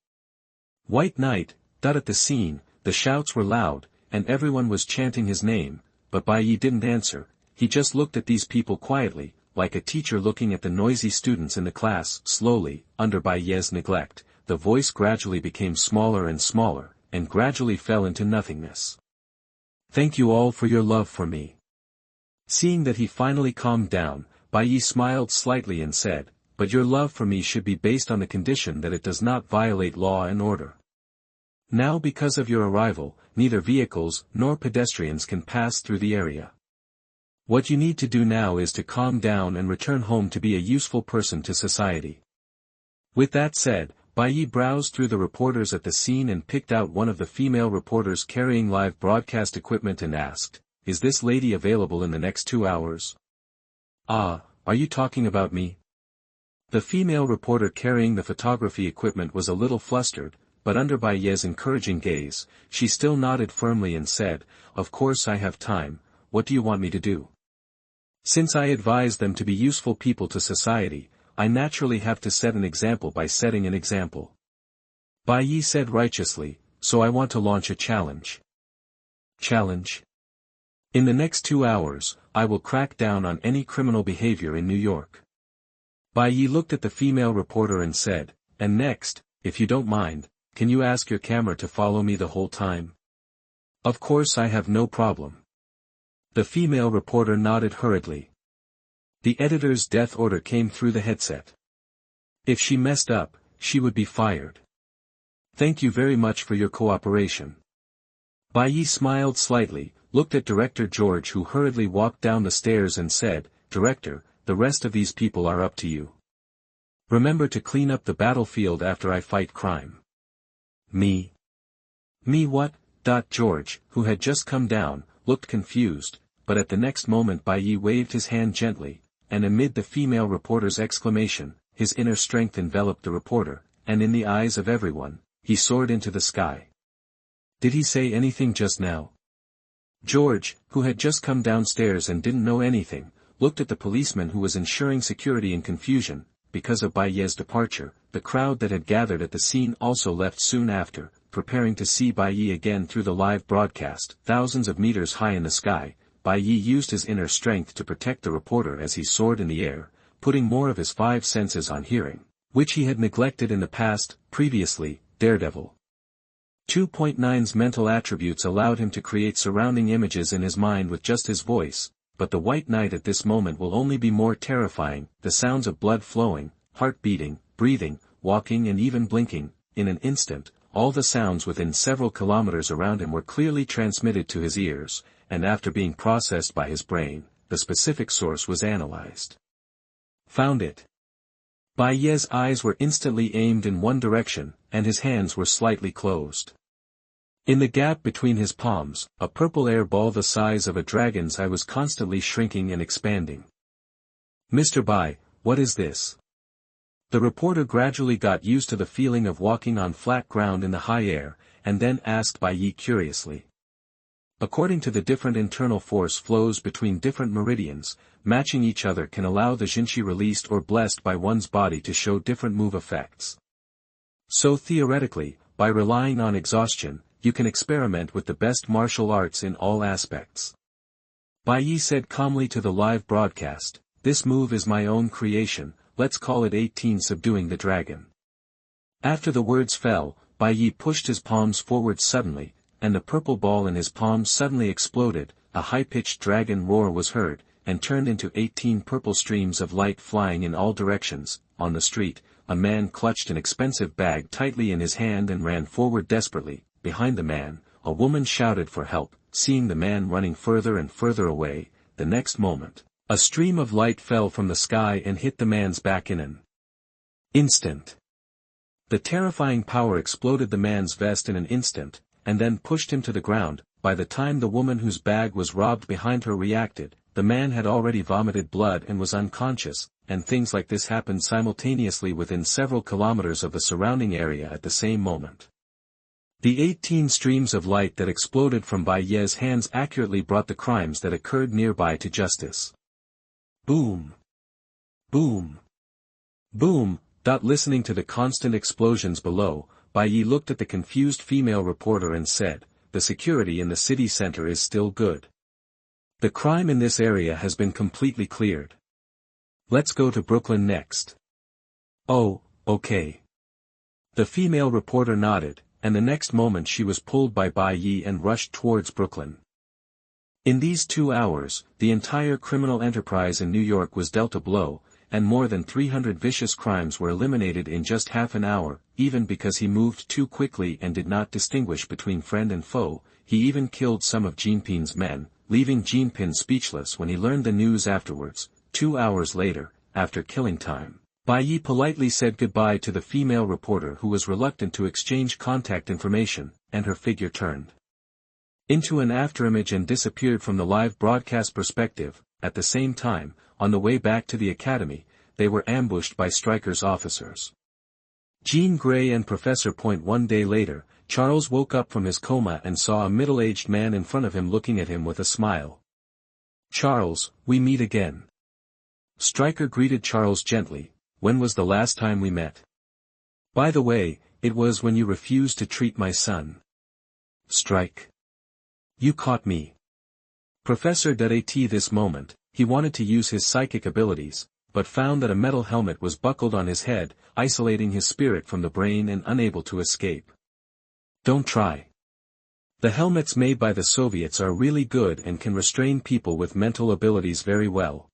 White Knight! At the scene, the shouts were loud, and everyone was chanting his name, but Bai Ye didn't answer. He just looked at these people quietly, like a teacher looking at the noisy students in the class. Slowly, under Bai Ye's neglect, the voice gradually became smaller and smaller, and gradually fell into nothingness. "Thank you all for your love for me." Seeing that he finally calmed down, Bai Ye smiled slightly and said, "But your love for me should be based on the condition that it does not violate law and order. Now because of your arrival, neither vehicles nor pedestrians can pass through the area. What you need to do now is to calm down and return home to be a useful person to society." With that said, Bai Ye browsed through the reporters at the scene and picked out one of the female reporters carrying live broadcast equipment and asked, "Is this lady available in the next 2 hours?" "Ah, are you talking about me?" The female reporter carrying the photography equipment was a little flustered, but under Bai Ye's encouraging gaze, she still nodded firmly and said, "Of course I have time. What do you want me to do?" "Since I advise them to be useful people to society, I naturally have to set an example by setting an example." Bai Ye said righteously, "So I want to launch a challenge." "Challenge?" "In the next 2 hours, I will crack down on any criminal behavior in New York." Bai Ye looked at the female reporter and said, "And next, if you don't mind, can you ask your camera to follow me the whole time?" Of course I have no problem. The female reporter nodded hurriedly. The editor's death order came through the headset. If she messed up, she would be fired. Thank you very much for your cooperation. Bai Ye smiled slightly, looked at Director George, who hurriedly walked down the stairs, and said, Director, the rest of these people are up to you. Remember to clean up the battlefield after I fight crime. Me? Me what? George, who had just come down, looked confused, but at the next moment Bai Ye waved his hand gently, and amid the female reporter's exclamation, his inner strength enveloped the reporter, and in the eyes of everyone, he soared into the sky. Did he say anything just now? George, who had just come downstairs and didn't know anything, looked at the policeman who was ensuring security in confusion. Because of Bai Ye's departure, the crowd that had gathered at the scene also left soon after, preparing to see Bai Ye again through the live broadcast. Thousands of meters high in the sky, Bai Ye used his inner strength to protect the reporter as he soared in the air, putting more of his 5 senses on hearing, which he had neglected in the past. Previously, Daredevil 2.9's mental attributes allowed him to create surrounding images in his mind with just his voice, but the White Knight at this moment will only be more terrifying. The sounds of blood flowing, heart beating, breathing, walking and even blinking. In an instant, all the sounds within several kilometers around him were clearly transmitted to his ears, and after being processed by his brain, the specific source was analyzed. Found it. Bai Ye's eyes were instantly aimed in one direction, and his hands were slightly closed. In the gap between his palms, a purple air ball the size of a dragon's eye was constantly shrinking and expanding. Mr. Bai, what is this? The reporter gradually got used to the feeling of walking on flat ground in the high air, and then asked Bai Ye curiously. According to the different internal force flows between different meridians, matching each other can allow the Jinshi released or blessed by one's body to show different move effects. So theoretically, by relying on exhaustion, you can experiment with the best martial arts in all aspects. Bai Ye said calmly to the live broadcast, this move is my own creation, let's call it 18 subduing the dragon. After the words fell, Bai Ye pushed his palms forward suddenly, and the purple ball in his palms suddenly exploded. A high-pitched dragon roar was heard, and turned into 18 purple streams of light flying in all directions. On the street, a man clutched an expensive bag tightly in his hand and ran forward desperately. Behind the man, a woman shouted for help. Seeing the man running further and further away, the next moment, a stream of light fell from the sky and hit the man's back in an instant. The terrifying power exploded the man's vest in an instant, and then pushed him to the ground. By the time the woman whose bag was robbed behind her reacted, the man had already vomited blood and was unconscious, and things like this happened simultaneously within several kilometers of the surrounding area at the same moment. The 18 streams of light that exploded from Bai Ye's hands accurately brought the crimes that occurred nearby to justice. Boom! Boom! Boom! Listening to the constant explosions below, Bai Ye looked at the confused female reporter and said, the security in the city center is still good. The crime in this area has been completely cleared. Let's go to Brooklyn next. Oh, okay. The female reporter nodded, and the next moment she was pulled by Bai Ye and rushed towards Brooklyn. In these 2 hours, the entire criminal enterprise in New York was dealt a blow, and more than 300 vicious crimes were eliminated in just half an hour. Even because he moved too quickly and did not distinguish between friend and foe, he even killed some of Jinping's men, leaving Jinping speechless when he learned the news afterwards. 2 hours later, after killing time, Bai Ye politely said goodbye to the female reporter who was reluctant to exchange contact information, and her figure turned into an afterimage and disappeared from the live broadcast perspective. At the same time, on the way back to the academy, they were ambushed by Stryker's officers. Jean Grey and Professor Point. 1 day later, Charles woke up from his coma and saw a middle-aged man in front of him looking at him with a smile. Charles, we meet again. Stryker greeted Charles gently. When was the last time we met? By the way, it was when you refused to treat my son. Strike. You caught me. Professor at this moment, he wanted to use his psychic abilities, but found that a metal helmet was buckled on his head, isolating his spirit from the brain and unable to escape. Don't try. The helmets made by the Soviets are really good and can restrain people with mental abilities very well.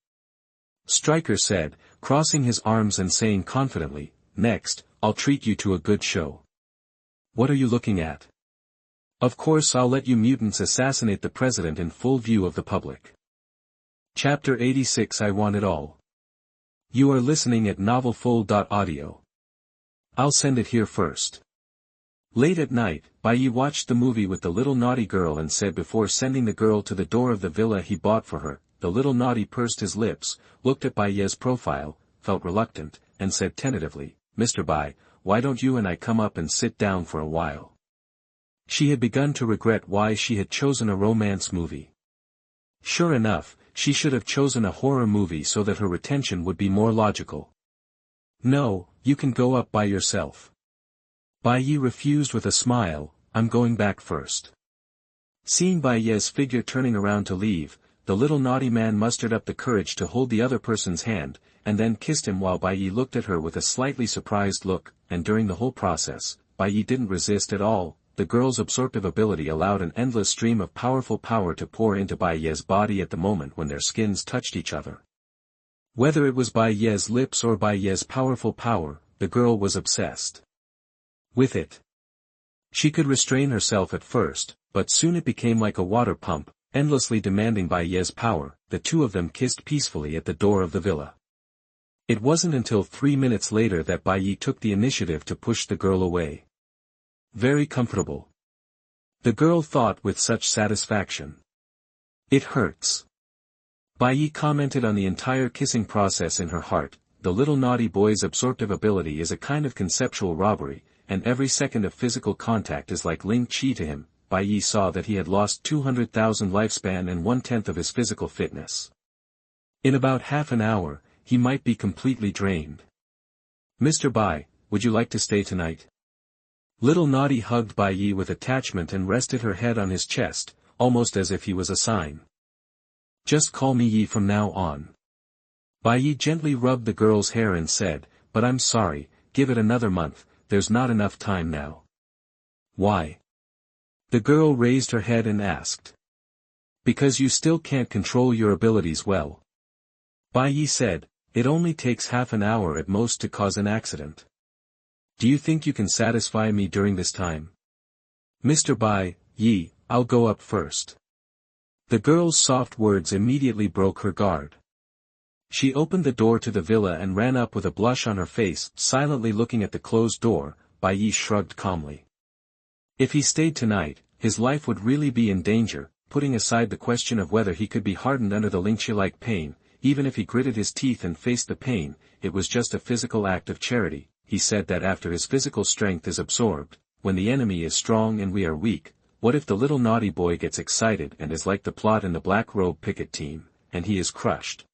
Stryker said, crossing his arms and saying confidently, "Next, I'll treat you to a good show." "What are you looking at?" "Of course I'll let you mutants assassinate the president in full view of the public." Chapter 86 I Want It All. You are listening at NovelFlow.audio. I'll send it here first. Late at night, Bai Ye watched the movie with the little naughty girl and said before sending the girl to the door of the villa he bought for her, the little naughty pursed his lips, looked at Bai Ye's profile, felt reluctant, and said tentatively, "Mr. Bai, why don't you and I come up and sit down for a while?" She had begun to regret why she had chosen a romance movie. Sure enough, she should have chosen a horror movie so that her retention would be more logical. "No, you can go up by yourself." Bai Ye refused with a smile, "I'm going back first." Seeing Bai Ye's figure turning around to leave, the little naughty man mustered up the courage to hold the other person's hand, and then kissed him while Bai Ye looked at her with a slightly surprised look, and during the whole process, Bai Ye didn't resist at all. The girl's absorptive ability allowed an endless stream of powerful power to pour into Bai Ye's body at the moment when their skins touched each other. Whether it was Bai Ye's lips or Bai Ye's powerful power, the girl was obsessed with it. She could restrain herself at first, but soon it became like a water pump, endlessly demanding Bai Ye's power. The two of them kissed peacefully at the door of the villa. It wasn't until 3 minutes later that Bai Ye took the initiative to push the girl away. "Very comfortable," the girl thought with such satisfaction. "It hurts." Bai Ye commented on the entire kissing process in her heart. The little naughty boy's absorptive ability is a kind of conceptual robbery, and every second of physical contact is like Ling Chi to him. Bai Ye saw that he had lost 200,000 lifespan and 1/10 of his physical fitness. In about half an hour, he might be completely drained. "Mr. Bai, would you like to stay tonight?" Little Naughty hugged Bai Ye with attachment and rested her head on his chest, almost as if he was a sign. "Just call me Ye from now on." Bai Ye gently rubbed the girl's hair and said, "But I'm sorry, give it another month, there's not enough time now." "Why?" the girl raised her head and asked. "Because you still can't control your abilities well." Bai Ye said, "It only takes half an hour at most to cause an accident. Do you think you can satisfy me during this time?" "Mr. Bai Ye, I'll go up first." The girl's soft words immediately broke her guard. She opened the door to the villa and ran up with a blush on her face, silently looking at the closed door. Bai Ye shrugged calmly. If he stayed tonight, his life would really be in danger, putting aside the question of whether he could be hardened under the Lingqi-like pain. Even if he gritted his teeth and faced the pain, it was just a physical act of charity. He said that after his physical strength is absorbed, when the enemy is strong and we are weak, what if the little naughty boy gets excited and is like the plot in the Black Robe picket team, and he is crushed?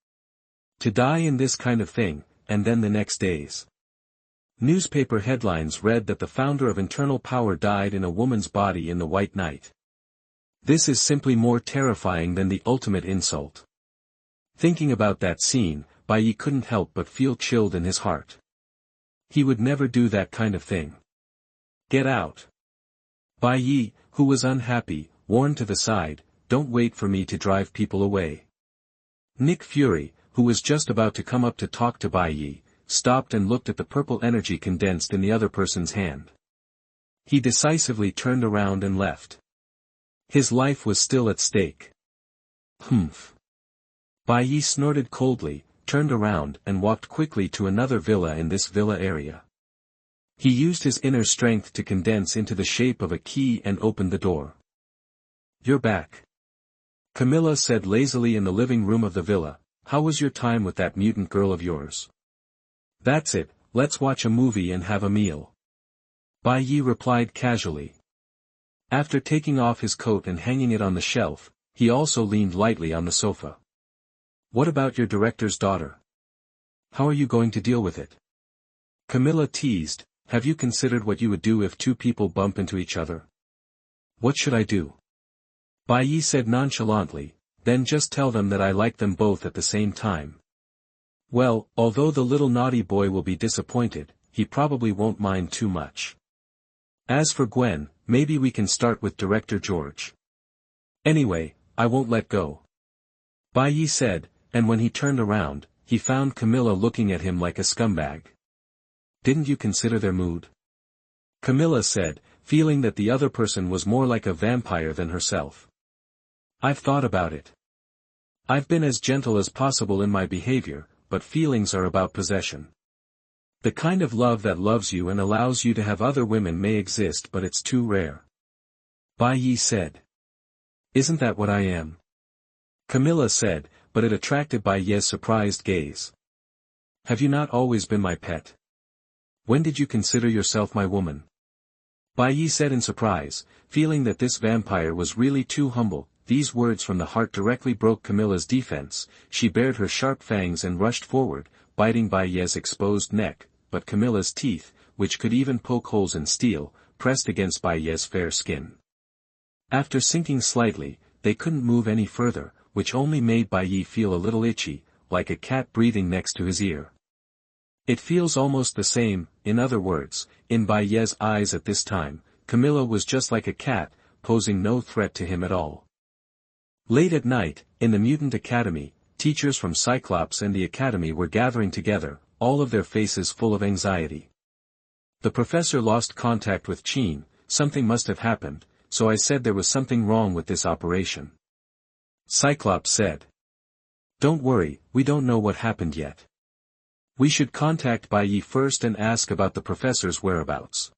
To die in this kind of thing, and then the next days. Newspaper headlines read that the founder of Internal Power died in a woman's body in the White Night. This is simply more terrifying than the ultimate insult. Thinking about that scene, Bai Ye couldn't help but feel chilled in his heart. He would never do that kind of thing. "Get out." Bai Ye, who was unhappy, warned to the side, "Don't wait for me to drive people away." Nick Fury, who was just about to come up to talk to Bai Ye, stopped and looked at the purple energy condensed in the other person's hand. He decisively turned around and left. His life was still at stake. "Humph." Bai Ye snorted coldly, turned around and walked quickly to another villa in this villa area. He used his inner strength to condense into the shape of a key and opened the door. "You're back," Camilla said lazily in the living room of the villa. "How was your time with that mutant girl of yours?" "That's it, let's watch a movie and have a meal," Bai Ye replied casually. After taking off his coat and hanging it on the shelf, he also leaned lightly on the sofa. "What about your director's daughter? How are you going to deal with it?" Camilla teased, "Have you considered what you would do if two people bump into each other?" "What should I do?" Bai Ye said nonchalantly, "Then just tell them that I like them both at the same time." Well, although the little naughty boy will be disappointed, he probably won't mind too much. As for Gwen, maybe we can start with Director George. Anyway, I won't let go. Bai Ye said, and when he turned around, he found Camilla looking at him like a scumbag. Didn't you consider their mood? Camilla said, feeling that the other person was more like a vampire than herself. I've thought about it. I've been as gentle as possible in my behavior, but feelings are about possession. The kind of love that loves you and allows you to have other women may exist, but it's too rare. Bai Ye said. Isn't that what I am? Camilla said, but it attracted Bai Ye's surprised gaze. Have you not always been my pet? When did you consider yourself my woman? Bai Ye said in surprise, feeling that this vampire was really too humble. These words from the heart directly broke Camilla's defense. She bared her sharp fangs and rushed forward, biting Bai Ye's exposed neck, but Camilla's teeth, which could even poke holes in steel, pressed against Bai Ye's fair skin. After sinking slightly, they couldn't move any further, which only made Bai Ye feel a little itchy, like a cat breathing next to his ear. It feels almost the same. In other words, in Bai Ye's eyes at this time, Camilla was just like a cat, posing no threat to him at all. Late at night, in the Mutant Academy, teachers from Cyclops and the Academy were gathering together, all of their faces full of anxiety. The professor lost contact with Qin. Something must have happened, so I said there was something wrong with this operation. Cyclops said. Don't worry, we don't know what happened yet. We should contact Bai Ye first and ask about the professor's whereabouts.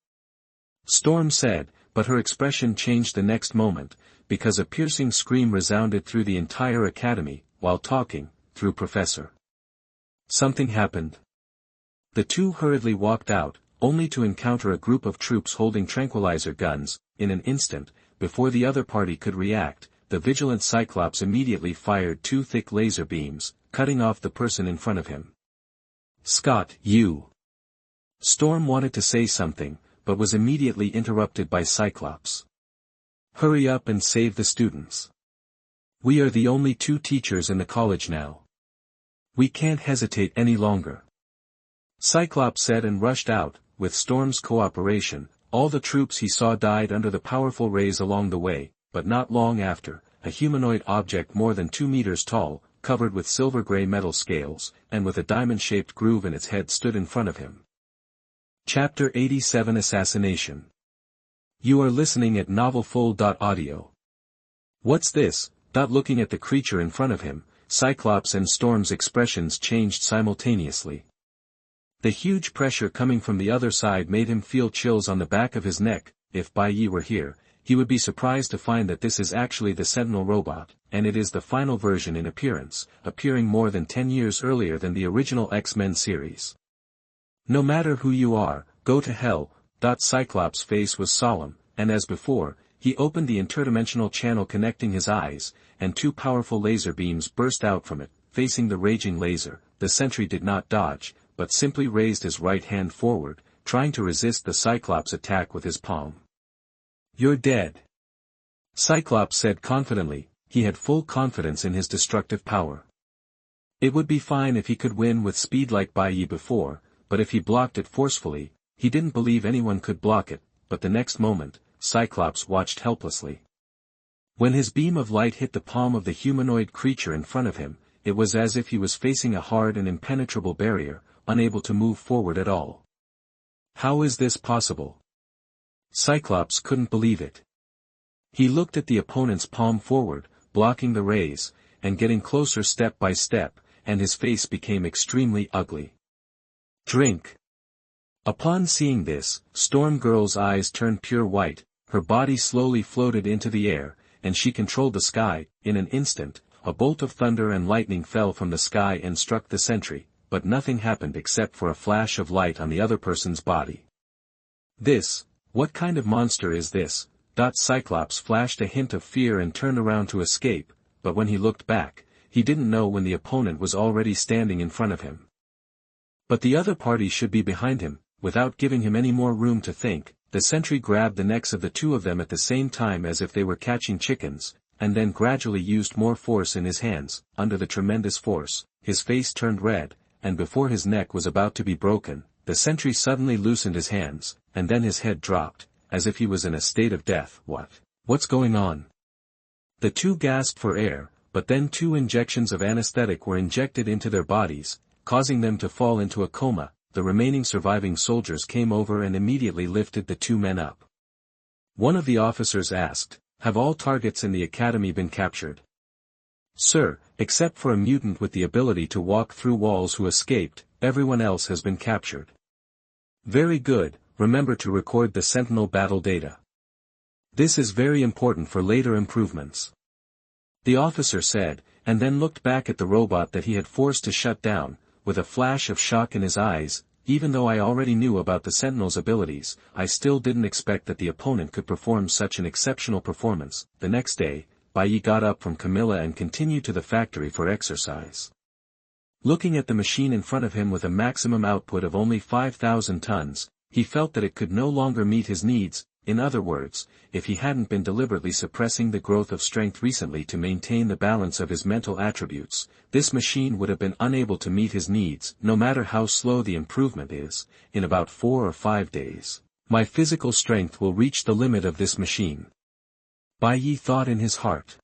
Storm said, but her expression changed the next moment, because a piercing scream resounded through the entire academy, while talking, through Professor. Something happened. The two hurriedly walked out, only to encounter a group of troops holding tranquilizer guns. In an instant, before the other party could react, the vigilant Cyclops immediately fired two thick laser beams, cutting off the person in front of him. Scott, you! Storm wanted to say something, but was immediately interrupted by Cyclops. Hurry up and save the students. We are the only two teachers in the college now. We can't hesitate any longer. Cyclops said and rushed out. With Storm's cooperation, all the troops he saw died under the powerful rays along the way, but not long after, a humanoid object more than 2 meters tall, covered with silver-gray metal scales, and with a diamond-shaped groove in its head stood in front of him. Chapter 87 Assassination. You are listening at NovelFlow.audio. What's this? Looking at the creature in front of him, Cyclops and Storm's expressions changed simultaneously. The huge pressure coming from the other side made him feel chills on the back of his neck. If Bai Ye were here, he would be surprised to find that this is actually the Sentinel robot, and it is the final version in appearance, appearing more than 10 years earlier than the original X-Men series. No matter who you are, go to hell. Cyclops' face was solemn, and as before, he opened the interdimensional channel connecting his eyes, and two powerful laser beams burst out from it, facing the raging laser. The sentry did not dodge, but simply raised his right hand forward, trying to resist the Cyclops' attack with his palm. You're dead. Cyclops said confidently. He had full confidence in his destructive power. It would be fine if he could win with speed like Bai Ye before, but if he blocked it forcefully, he didn't believe anyone could block it. But the next moment, Cyclops watched helplessly. When his beam of light hit the palm of the humanoid creature in front of him, it was as if he was facing a hard and impenetrable barrier, unable to move forward at all. How is this possible? Cyclops couldn't believe it. He looked at the opponent's palm forward, blocking the rays, and getting closer step by step, and his face became extremely ugly. Drink. Upon seeing this, Storm Girl's eyes turned pure white, her body slowly floated into the air, and she controlled the sky. In an instant, a bolt of thunder and lightning fell from the sky and struck the sentry, but nothing happened except for a flash of light on the other person's body. What kind of monster is this? Cyclops flashed a hint of fear and turned around to escape, but when he looked back, he didn't know when the opponent was already standing in front of him. But the other party should be behind him. Without giving him any more room to think, the sentry grabbed the necks of the two of them at the same time as if they were catching chickens, and then gradually used more force in his hands. Under the tremendous force, his face turned red, and before his neck was about to be broken, the sentry suddenly loosened his hands, and then his head dropped, as if he was in a state of death. What's going on? The two gasped for air, but then 2 injections of anesthetic were injected into their bodies, causing them to fall into a coma. The remaining surviving soldiers came over and immediately lifted the 2 men up. One of the officers asked, "Have all targets in the academy been captured?" "Sir, except for a mutant with the ability to walk through walls who escaped, everyone else has been captured." "Very good, remember to record the Sentinel battle data. This is very important for later improvements," the officer said, and then looked back at the robot that he had forced to shut down, with a flash of shock in his eyes. "Even though I already knew about the Sentinel's abilities, I still didn't expect that the opponent could perform such an exceptional performance." The next day, Bai Ye got up from Camilla and continued to the factory for exercise. Looking at the machine in front of him with a maximum output of only 5,000 tons, he felt that it could no longer meet his needs. In other words, if he hadn't been deliberately suppressing the growth of strength recently to maintain the balance of his mental attributes, this machine would have been unable to meet his needs. No matter how slow the improvement is, in about 4 or 5 days, my physical strength will reach the limit of this machine, Bai Ye thought in his heart.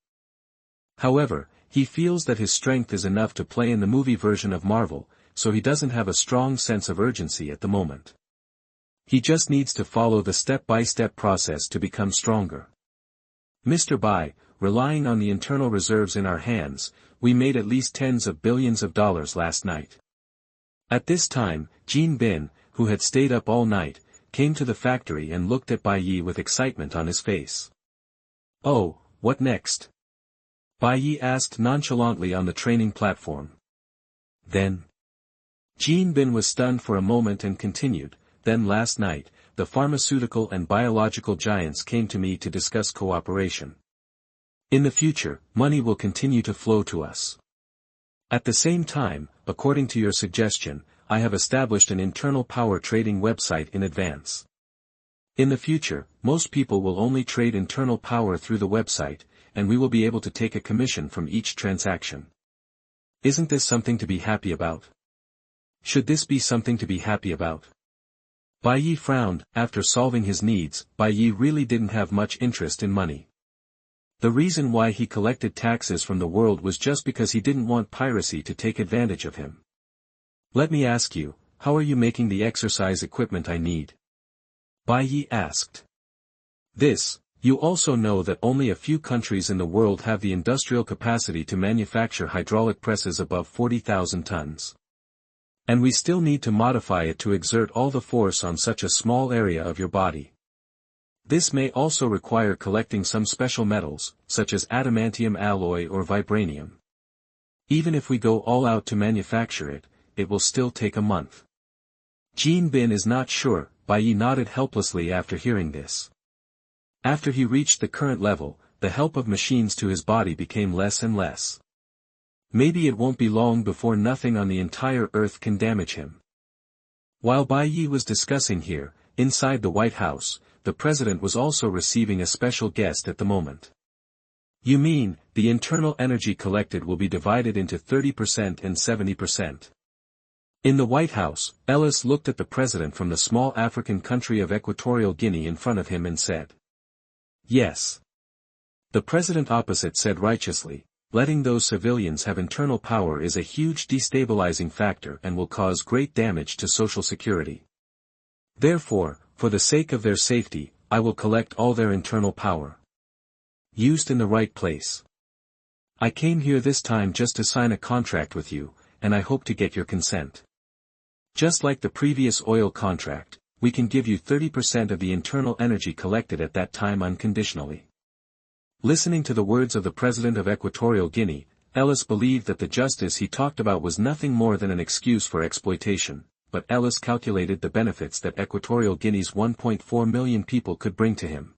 However, he feels that his strength is enough to play in the movie version of Marvel, so he doesn't have a strong sense of urgency at the moment. He just needs to follow the step-by-step process to become stronger. "Mr. Bai, relying on the internal reserves in our hands, we made at least tens of billions of dollars last night." At this time, Jean Bin, who had stayed up all night, came to the factory and looked at Bai Ye with excitement on his face. "Oh, what next?" Bai Ye asked nonchalantly on the training platform. "Then?" Jean Bin was stunned for a moment and continued. "Then last night, the pharmaceutical and biological giants came to me to discuss cooperation. In the future, money will continue to flow to us. At the same time, according to your suggestion, I have established an internal power trading website in advance. In the future, most people will only trade internal power through the website, and we will be able to take a commission from each transaction. Isn't this something to be happy about? Should this be something to be happy about?" Bai Ye frowned. After solving his needs, Bai Ye really didn't have much interest in money. The reason why he collected taxes from the world was just because he didn't want piracy to take advantage of him. "Let me ask you, how are you making the exercise equipment I need?" Bai Ye asked. "This, you also know that only a few countries in the world have the industrial capacity to manufacture hydraulic presses above 40,000 tons. And we still need to modify it to exert all the force on such a small area of your body. This may also require collecting some special metals, such as adamantium alloy or vibranium. Even if we go all out to manufacture it, it will still take a month." Jean Bin is not sure. Bai Ye nodded helplessly after hearing this. After he reached the current level, the help of machines to his body became less and less. Maybe it won't be long before nothing on the entire Earth can damage him. While Bai Ye was discussing here, inside the White House, the president was also receiving a special guest at the moment. "You mean, the internal energy collected will be divided into 30% and 70%. In the White House, Ellis looked at the president from the small African country of Equatorial Guinea in front of him and said. "Yes." The president opposite said righteously, "Letting those civilians have internal power is a huge destabilizing factor and will cause great damage to social security. Therefore, for the sake of their safety, I will collect all their internal power. Used in the right place. I came here this time just to sign a contract with you, and I hope to get your consent. Just like the previous oil contract, we can give you 30% of the internal energy collected at that time unconditionally." Listening to the words of the president of Equatorial Guinea, Ellis believed that the justice he talked about was nothing more than an excuse for exploitation, but Ellis calculated the benefits that Equatorial Guinea's 1.4 million people could bring to him.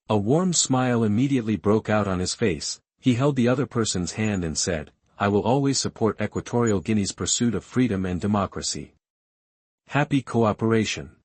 A warm smile immediately broke out on his face. He held the other person's hand and said, "I will always support Equatorial Guinea's pursuit of freedom and democracy. Happy cooperation."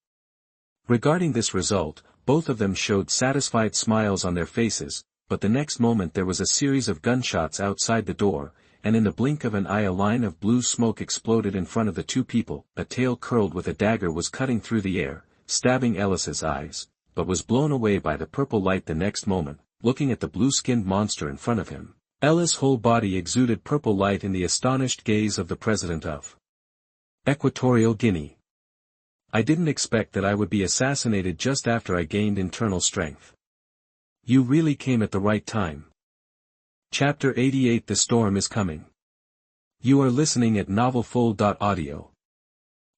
Regarding this result, both of them showed satisfied smiles on their faces, but the next moment there was a series of gunshots outside the door, and in the blink of an eye a line of blue smoke exploded in front of the two people. A tail curled with a dagger was cutting through the air, stabbing Ellis's eyes, but was blown away by the purple light the next moment, looking at the blue-skinned monster in front of him. Ellis' whole body exuded purple light in the astonished gaze of the president of Equatorial Guinea. I didn't expect that I would be assassinated just after I gained internal strength. You really came at the right time. Chapter 88 The Storm is Coming. You are listening at NovelFlow.audio.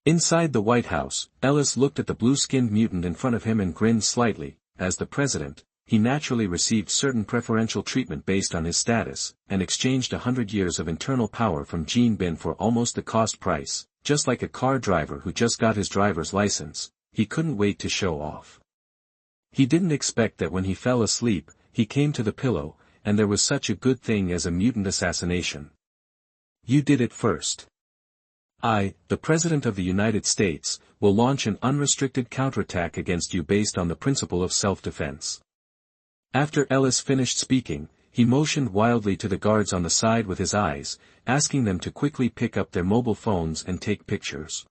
Inside the White House, Ellis looked at the blue-skinned mutant in front of him and grinned slightly. As the president, he naturally received certain preferential treatment based on his status, and exchanged 100 years of internal power from Gene Bin for almost the cost price. Just like a car driver who just got his driver's license, he couldn't wait to show off. He didn't expect that when he fell asleep, he came to the pillow, and there was such a good thing as a mutant assassination. You did it first. I, the President of the United States, will launch an unrestricted counterattack against you based on the principle of self-defense. After Ellis finished speaking, he motioned wildly to the guards on the side with his eyes, asking them to quickly pick up their mobile phones and take pictures.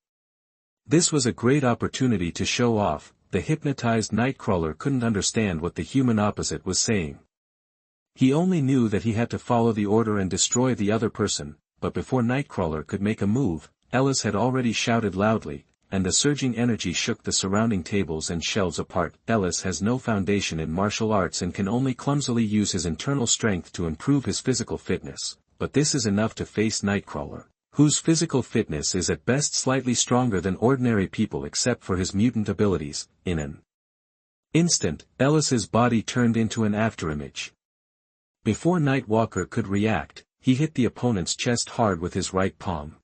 This was a great opportunity to show off. The hypnotized Nightcrawler couldn't understand what the human opposite was saying. He only knew that he had to follow the order and destroy the other person, but before Nightcrawler could make a move, Ellis had already shouted loudly, and the surging energy shook the surrounding tables and shelves apart. Ellis has no foundation in martial arts and can only clumsily use his internal strength to improve his physical fitness, but this is enough to face Nightcrawler, whose physical fitness is at best slightly stronger than ordinary people except for his mutant abilities. In an instant, Ellis's body turned into an afterimage. Before Nightwalker could react, he hit the opponent's chest hard with his right palm.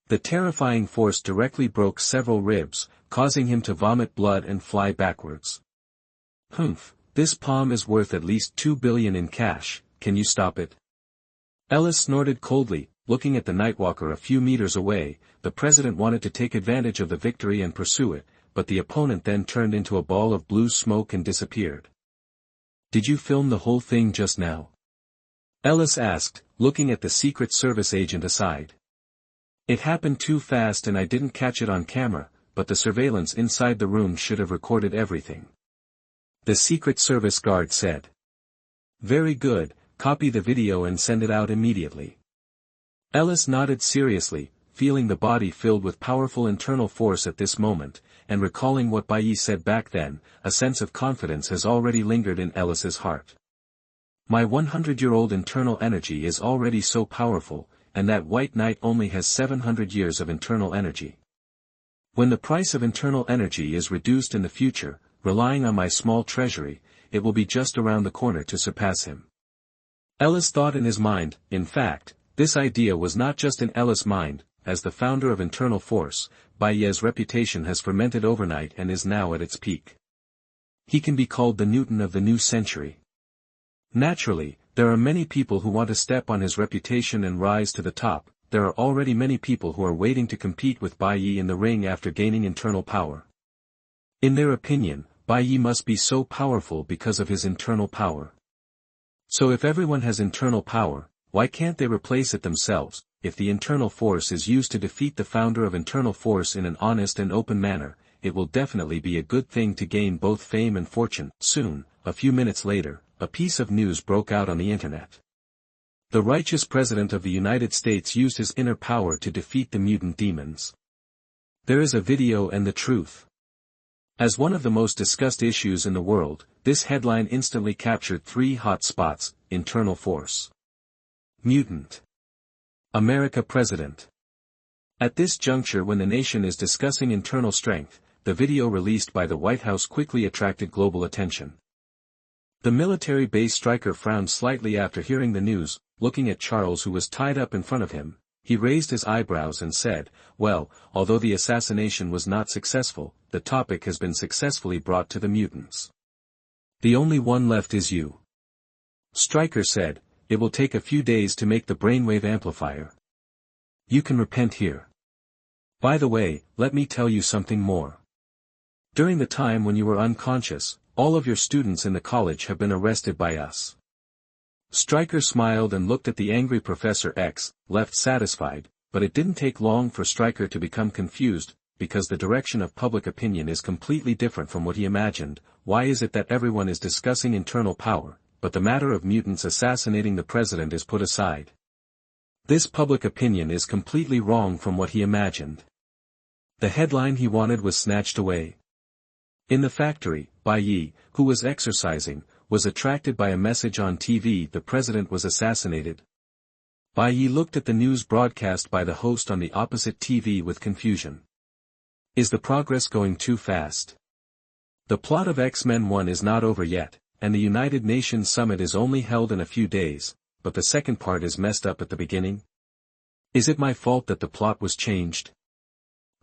The terrifying force directly broke several ribs, causing him to vomit blood and fly backwards. Humph, this palm is worth at least $2 billion in cash, can you stop it? Ellis snorted coldly, looking at the Nightwalker a few meters away. The president wanted to take advantage of the victory and pursue it, but the opponent then turned into a ball of blue smoke and disappeared. Did you film the whole thing just now? Ellis asked, looking at the Secret Service agent aside. It happened too fast and I didn't catch it on camera, but the surveillance inside the room should have recorded everything. The Secret Service guard said. Very good, copy the video and send it out immediately. Ellis nodded seriously, feeling the body filled with powerful internal force at this moment, and recalling what Bai Ye said back then. A sense of confidence has already lingered in Ellis's heart. My 100-year-old internal energy is already so powerful, and that White Knight only has 700 years of internal energy. When the price of internal energy is reduced in the future, relying on my small treasury, it will be just around the corner to surpass him. Ellis thought in his mind. In fact, this idea was not just in Ellis' mind. As the founder of Internal Force, Bai Ye's reputation has fermented overnight and is now at its peak. He can be called the Newton of the new century. Naturally, there are many people who want to step on his reputation and rise to the top. There are already many people who are waiting to compete with Bai Ye in the ring after gaining internal power. In their opinion, Bai Ye must be so powerful because of his internal power. So if everyone has internal power, why can't they replace it themselves? If the internal force is used to defeat the founder of Internal Force in an honest and open manner, it will definitely be a good thing to gain both fame and fortune. Soon, a few minutes later, a piece of news broke out on the internet. The righteous President of the United States used his inner power to defeat the mutant demons. There is a video and the truth. As one of the most discussed issues in the world, this headline instantly captured 3 hot spots: Internal Force, Mutant, America President. At this juncture, when the nation is discussing internal strength, the video released by the White House quickly attracted global attention. The military base Stryker frowned slightly after hearing the news. Looking at Charles, who was tied up in front of him, he raised his eyebrows and said, well, although the assassination was not successful, the topic has been successfully brought to the mutants. The only one left is you. Stryker said, it will take a few days to make the brainwave amplifier. You can repent here. By the way, let me tell you something more. During the time when you were unconscious, all of your students in the college have been arrested by us. Stryker smiled and looked at the angry Professor X, left satisfied, but it didn't take long for Stryker to become confused. because the direction of public opinion is completely different from what he imagined. Why is it that everyone is discussing internal power, but the matter of mutants assassinating the president is put aside? This public opinion is completely wrong from what he imagined. The headline he wanted was snatched away. In the factory, Bai Ye, who was exercising, was attracted by a message on TV: the president was assassinated. Bai Ye looked at the news broadcast by the host on the opposite TV with confusion. Is the progress going too fast? The plot of X-Men 1 is not over yet, and the United Nations Summit is only held in a few days, but the second part is messed up at the beginning? Is it my fault that the plot was changed?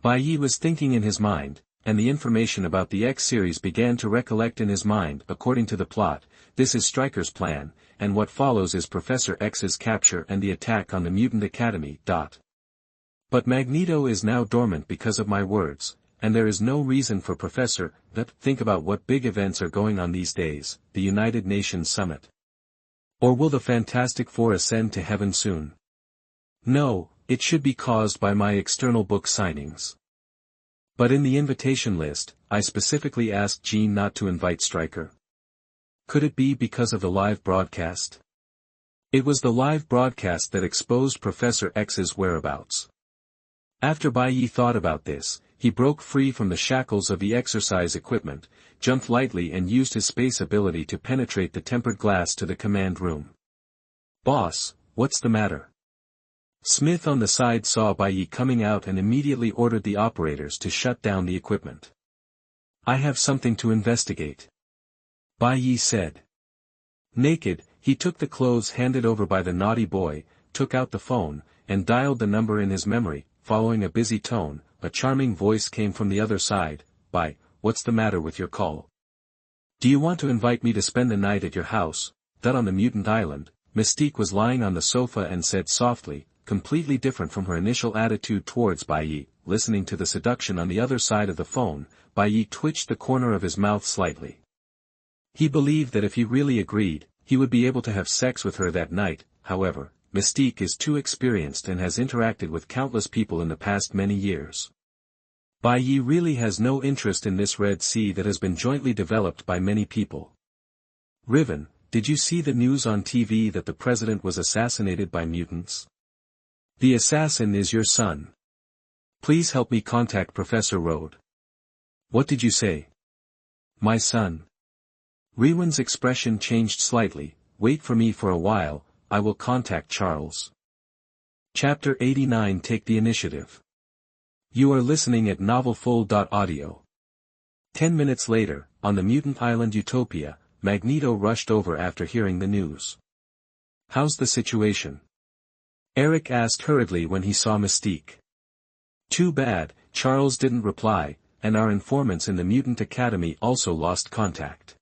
Bai Ye was thinking in his mind, and the information about the X-series began to recollect in his mind. According to the plot, this is Stryker's plan, and what follows is Professor X's capture and the attack on the Mutant Academy. But Magneto is now dormant because of my words, and there is no reason for Professor. Think about what big events are going on these days: the United Nations Summit. Or will the Fantastic Four ascend to heaven soon? No, it should be caused by my external book signings. But in the invitation list, I specifically asked Jean not to invite Stryker. Could it be because of the live broadcast? It was the live broadcast that exposed Professor X's whereabouts. After Bai Ye thought about this, he broke free from the shackles of the exercise equipment, jumped lightly and used his space ability to penetrate the tempered glass to the command room. "Boss, what's the matter?" Smith on the side saw Bai Ye coming out and immediately ordered the operators to shut down the equipment. "I have something to investigate," Bai Ye said. Naked, he took the clothes handed over by the naughty boy, took out the phone, and dialed the number in his memory. Following a busy tone, a charming voice came from the other side. "Bai, what's the matter with your call? Do you want to invite me to spend the night at your house, that on the mutant island?" Mystique was lying on the sofa and said softly, completely different from her initial attitude towards Bai Ye. Listening to the seduction on the other side of the phone, Bai Ye twitched the corner of his mouth slightly. He believed that if he really agreed, he would be able to have sex with her that night. However, Mystique is too experienced and has interacted with countless people in the past many years. Bai Ye really has no interest in this Red Sea that has been jointly developed by many people. "Riven, did you see the news on TV that the president was assassinated by mutants? The assassin is your son. Please help me contact Professor Rode." "What did you say?" "My son." Riwen's expression changed slightly. "Wait for me for a while, I will contact Charles." Chapter 89. Take the initiative. You are listening at NovelFull.audio. 10 minutes later, on the mutant island Utopia, Magneto rushed over after hearing the news. "How's the situation?" Eric asked hurriedly when he saw Mystique. "Too bad," Charles didn't reply, "and our informants in the Mutant Academy also lost contact."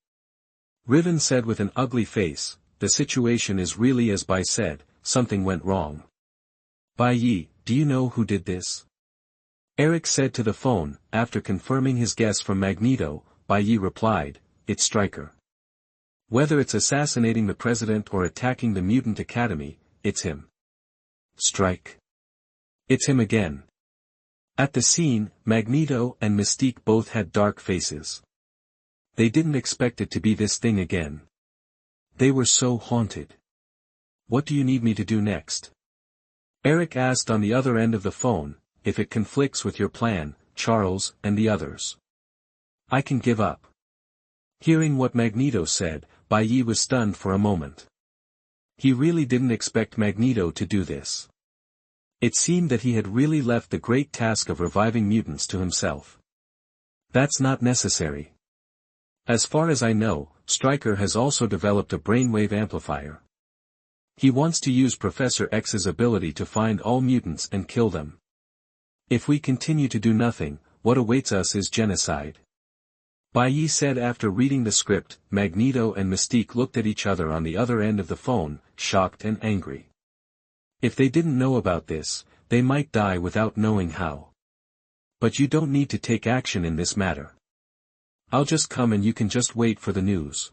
Riven said with an ugly face, "The situation is really as Bai said, something went wrong." "Bai Ye, do you know who did this?" Eric said to the phone. After confirming his guess from Magneto, Bai Ye replied, "It's Stryker. Whether it's assassinating the president or attacking the Mutant Academy, it's him." "Strike. It's him again." At the scene, Magneto and Mystique both had dark faces. They didn't expect it to be this thing again. They were so haunted. "What do you need me to do next?" Eric asked on the other end of the phone. "If it conflicts with your plan, Charles, and the others, I can give up." Hearing what Magneto said, Bai Ye was stunned for a moment. He really didn't expect Magneto to do this. It seemed that he had really left the great task of reviving mutants to himself. "That's not necessary. As far as I know, Stryker has also developed a brainwave amplifier. He wants to use Professor X's ability to find all mutants and kill them. If we continue to do nothing, what awaits us is genocide." Bai Ye said after reading the script. Magneto and Mystique looked at each other on the other end of the phone, shocked and angry. If they didn't know about this, they might die without knowing how. "But you don't need to take action in this matter. I'll just come and you can just wait for the news,"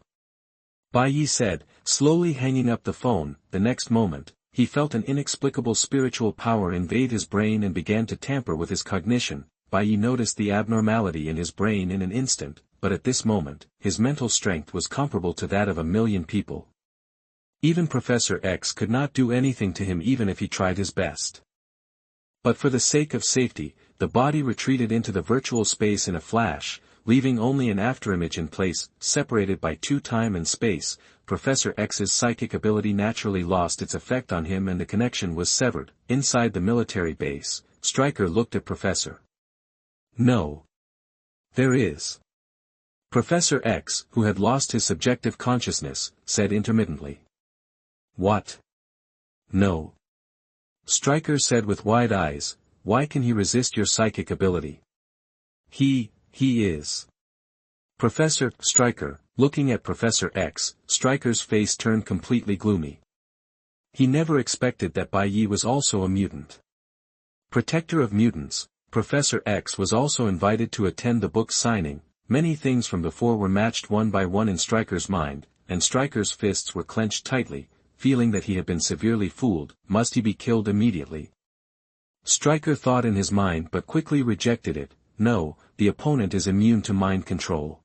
Bai Ye said, slowly hanging up the phone. The next moment, he felt an inexplicable spiritual power invade his brain and began to tamper with his cognition. Bai Ye noticed the abnormality in his brain in an instant, but at this moment, his mental strength was comparable to that of 1,000,000 people. Even Professor X could not do anything to him even if he tried his best. But for the sake of safety, the body retreated into the virtual space in a flash, leaving only an afterimage in place, separated by time and space. Professor X's psychic ability naturally lost its effect on him and the connection was severed. Inside the military base, Stryker looked at Professor. No. There is. Professor X, who had lost his subjective consciousness, said intermittently. What? No. Stryker said with wide eyes, why can he resist your psychic ability? He is. Professor Stryker, looking at Professor X, Stryker's face turned completely gloomy. He never expected that Bai Ye was also a mutant. Protector of mutants, Professor X was also invited to attend the book signing. Many things from before were matched one by one in Stryker's mind, and Stryker's fists were clenched tightly, feeling that he had been severely fooled. Must he be killed immediately? Stryker thought in his mind but quickly rejected it. No, the opponent is immune to mind control.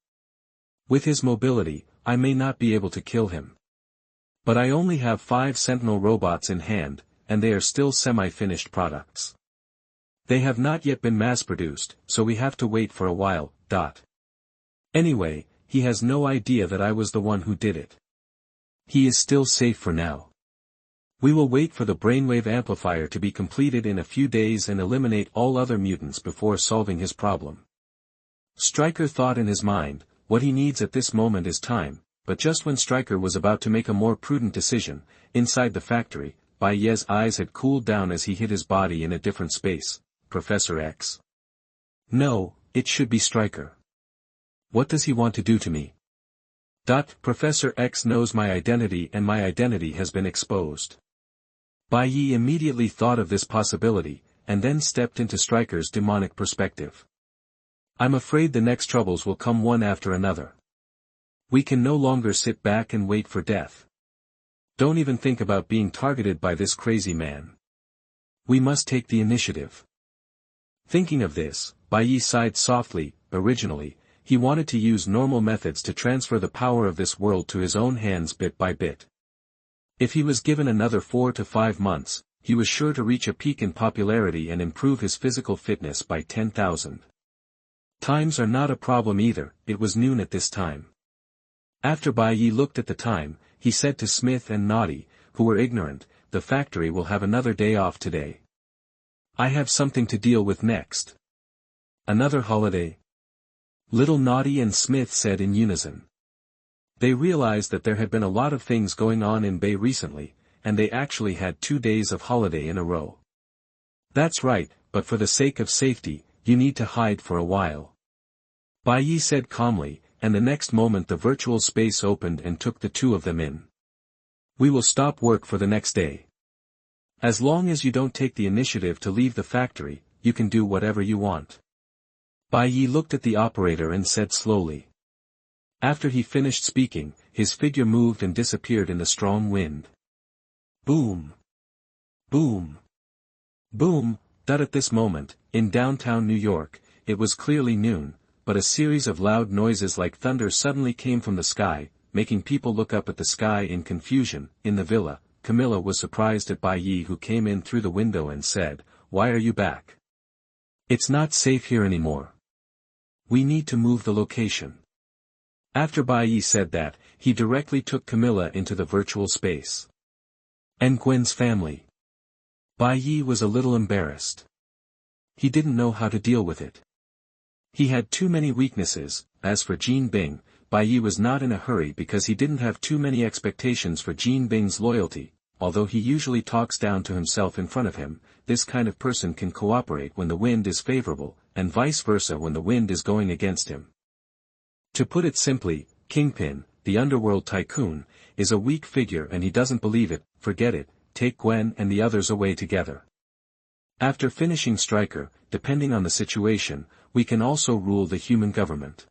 With his mobility, I may not be able to kill him. But I only have 5 Sentinel robots in hand, and they are still semi-finished products. They have not yet been mass-produced, so we have to wait for a while. Anyway, he has no idea that I was the one who did it. He is still safe for now. We will wait for the brainwave amplifier to be completed in a few days and eliminate all other mutants before solving his problem. Stryker thought in his mind, what he needs at this moment is time, but just when Stryker was about to make a more prudent decision, inside the factory, Bai Ye's eyes had cooled down as he hid his body in a different space. Professor X. No, it should be Stryker. What does he want to do to me? Professor X knows my identity and my identity has been exposed. Bai Ye immediately thought of this possibility, and then stepped into Stryker's demonic perspective. I'm afraid the next troubles will come one after another. We can no longer sit back and wait for death. Don't even think about being targeted by this crazy man. We must take the initiative. Thinking of this, Bai Ye sighed softly. Originally, he wanted to use normal methods to transfer the power of this world to his own hands bit by bit. If he was given another 4 to 5 months, he was sure to reach a peak in popularity and improve his physical fitness by 10,000. Times are not a problem either. It was noon at this time. After Bai Ye looked at the time, he said to Smith and Naughty, who were ignorant, the factory will have another day off today. I have something to deal with next. Another holiday? Little Naughty and Smith said in unison. They realized that there had been a lot of things going on in Bay recently, and they actually had 2 days of holiday in a row. That's right, but for the sake of safety, you need to hide for a while. Bai Ye said calmly, and the next moment the virtual space opened and took the 2 of them in. We will stop work for the next day. As long as you don't take the initiative to leave the factory, you can do whatever you want. Bai Ye looked at the operator and said slowly. After he finished speaking, his figure moved and disappeared in the strong wind. Boom! Boom! Boom! At this moment, in downtown New York, it was clearly noon, but a series of loud noises like thunder suddenly came from the sky, making people look up at the sky in confusion. In the villa, Camilla was surprised at Bai Ye, who came in through the window and said, "Why are you back? It's not safe here anymore. We need to move the location." After Bai Ye said that, he directly took Camilla into the virtual space. And Gwen's family. Bai Ye was a little embarrassed. He didn't know how to deal with it. He had too many weaknesses. As for Jean Bing, Bai Ye was not in a hurry because he didn't have too many expectations for Jean Bing's loyalty. Although he usually talks down to himself in front of him, this kind of person can cooperate when the wind is favorable, and vice versa when the wind is going against him. To put it simply, Kingpin, the underworld tycoon, is a weak figure and he doesn't believe it. Forget it, take Gwen and the others away together. After finishing Stryker, depending on the situation, we can also rule the human government.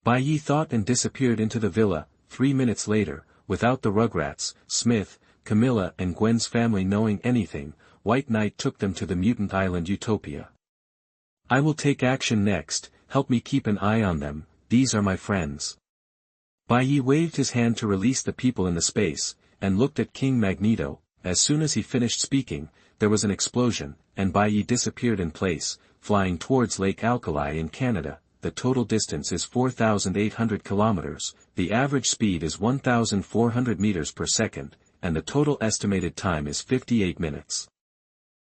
Bai Ye thought and disappeared into the villa. 3 minutes later, without the Rugrats, Smith, Camilla and Gwen's family knowing anything, White Knight took them to the mutant island Utopia. I will take action next, help me keep an eye on them, these are my friends. Bai Ye waved his hand to release the people in the space, and looked at King Magneto. As soon as he finished speaking, there was an explosion, and Bai Ye disappeared in place, flying towards Lake Alkali in Canada. The total distance is 4,800 kilometers, the average speed is 1,400 meters per second, and the total estimated time is 58 minutes.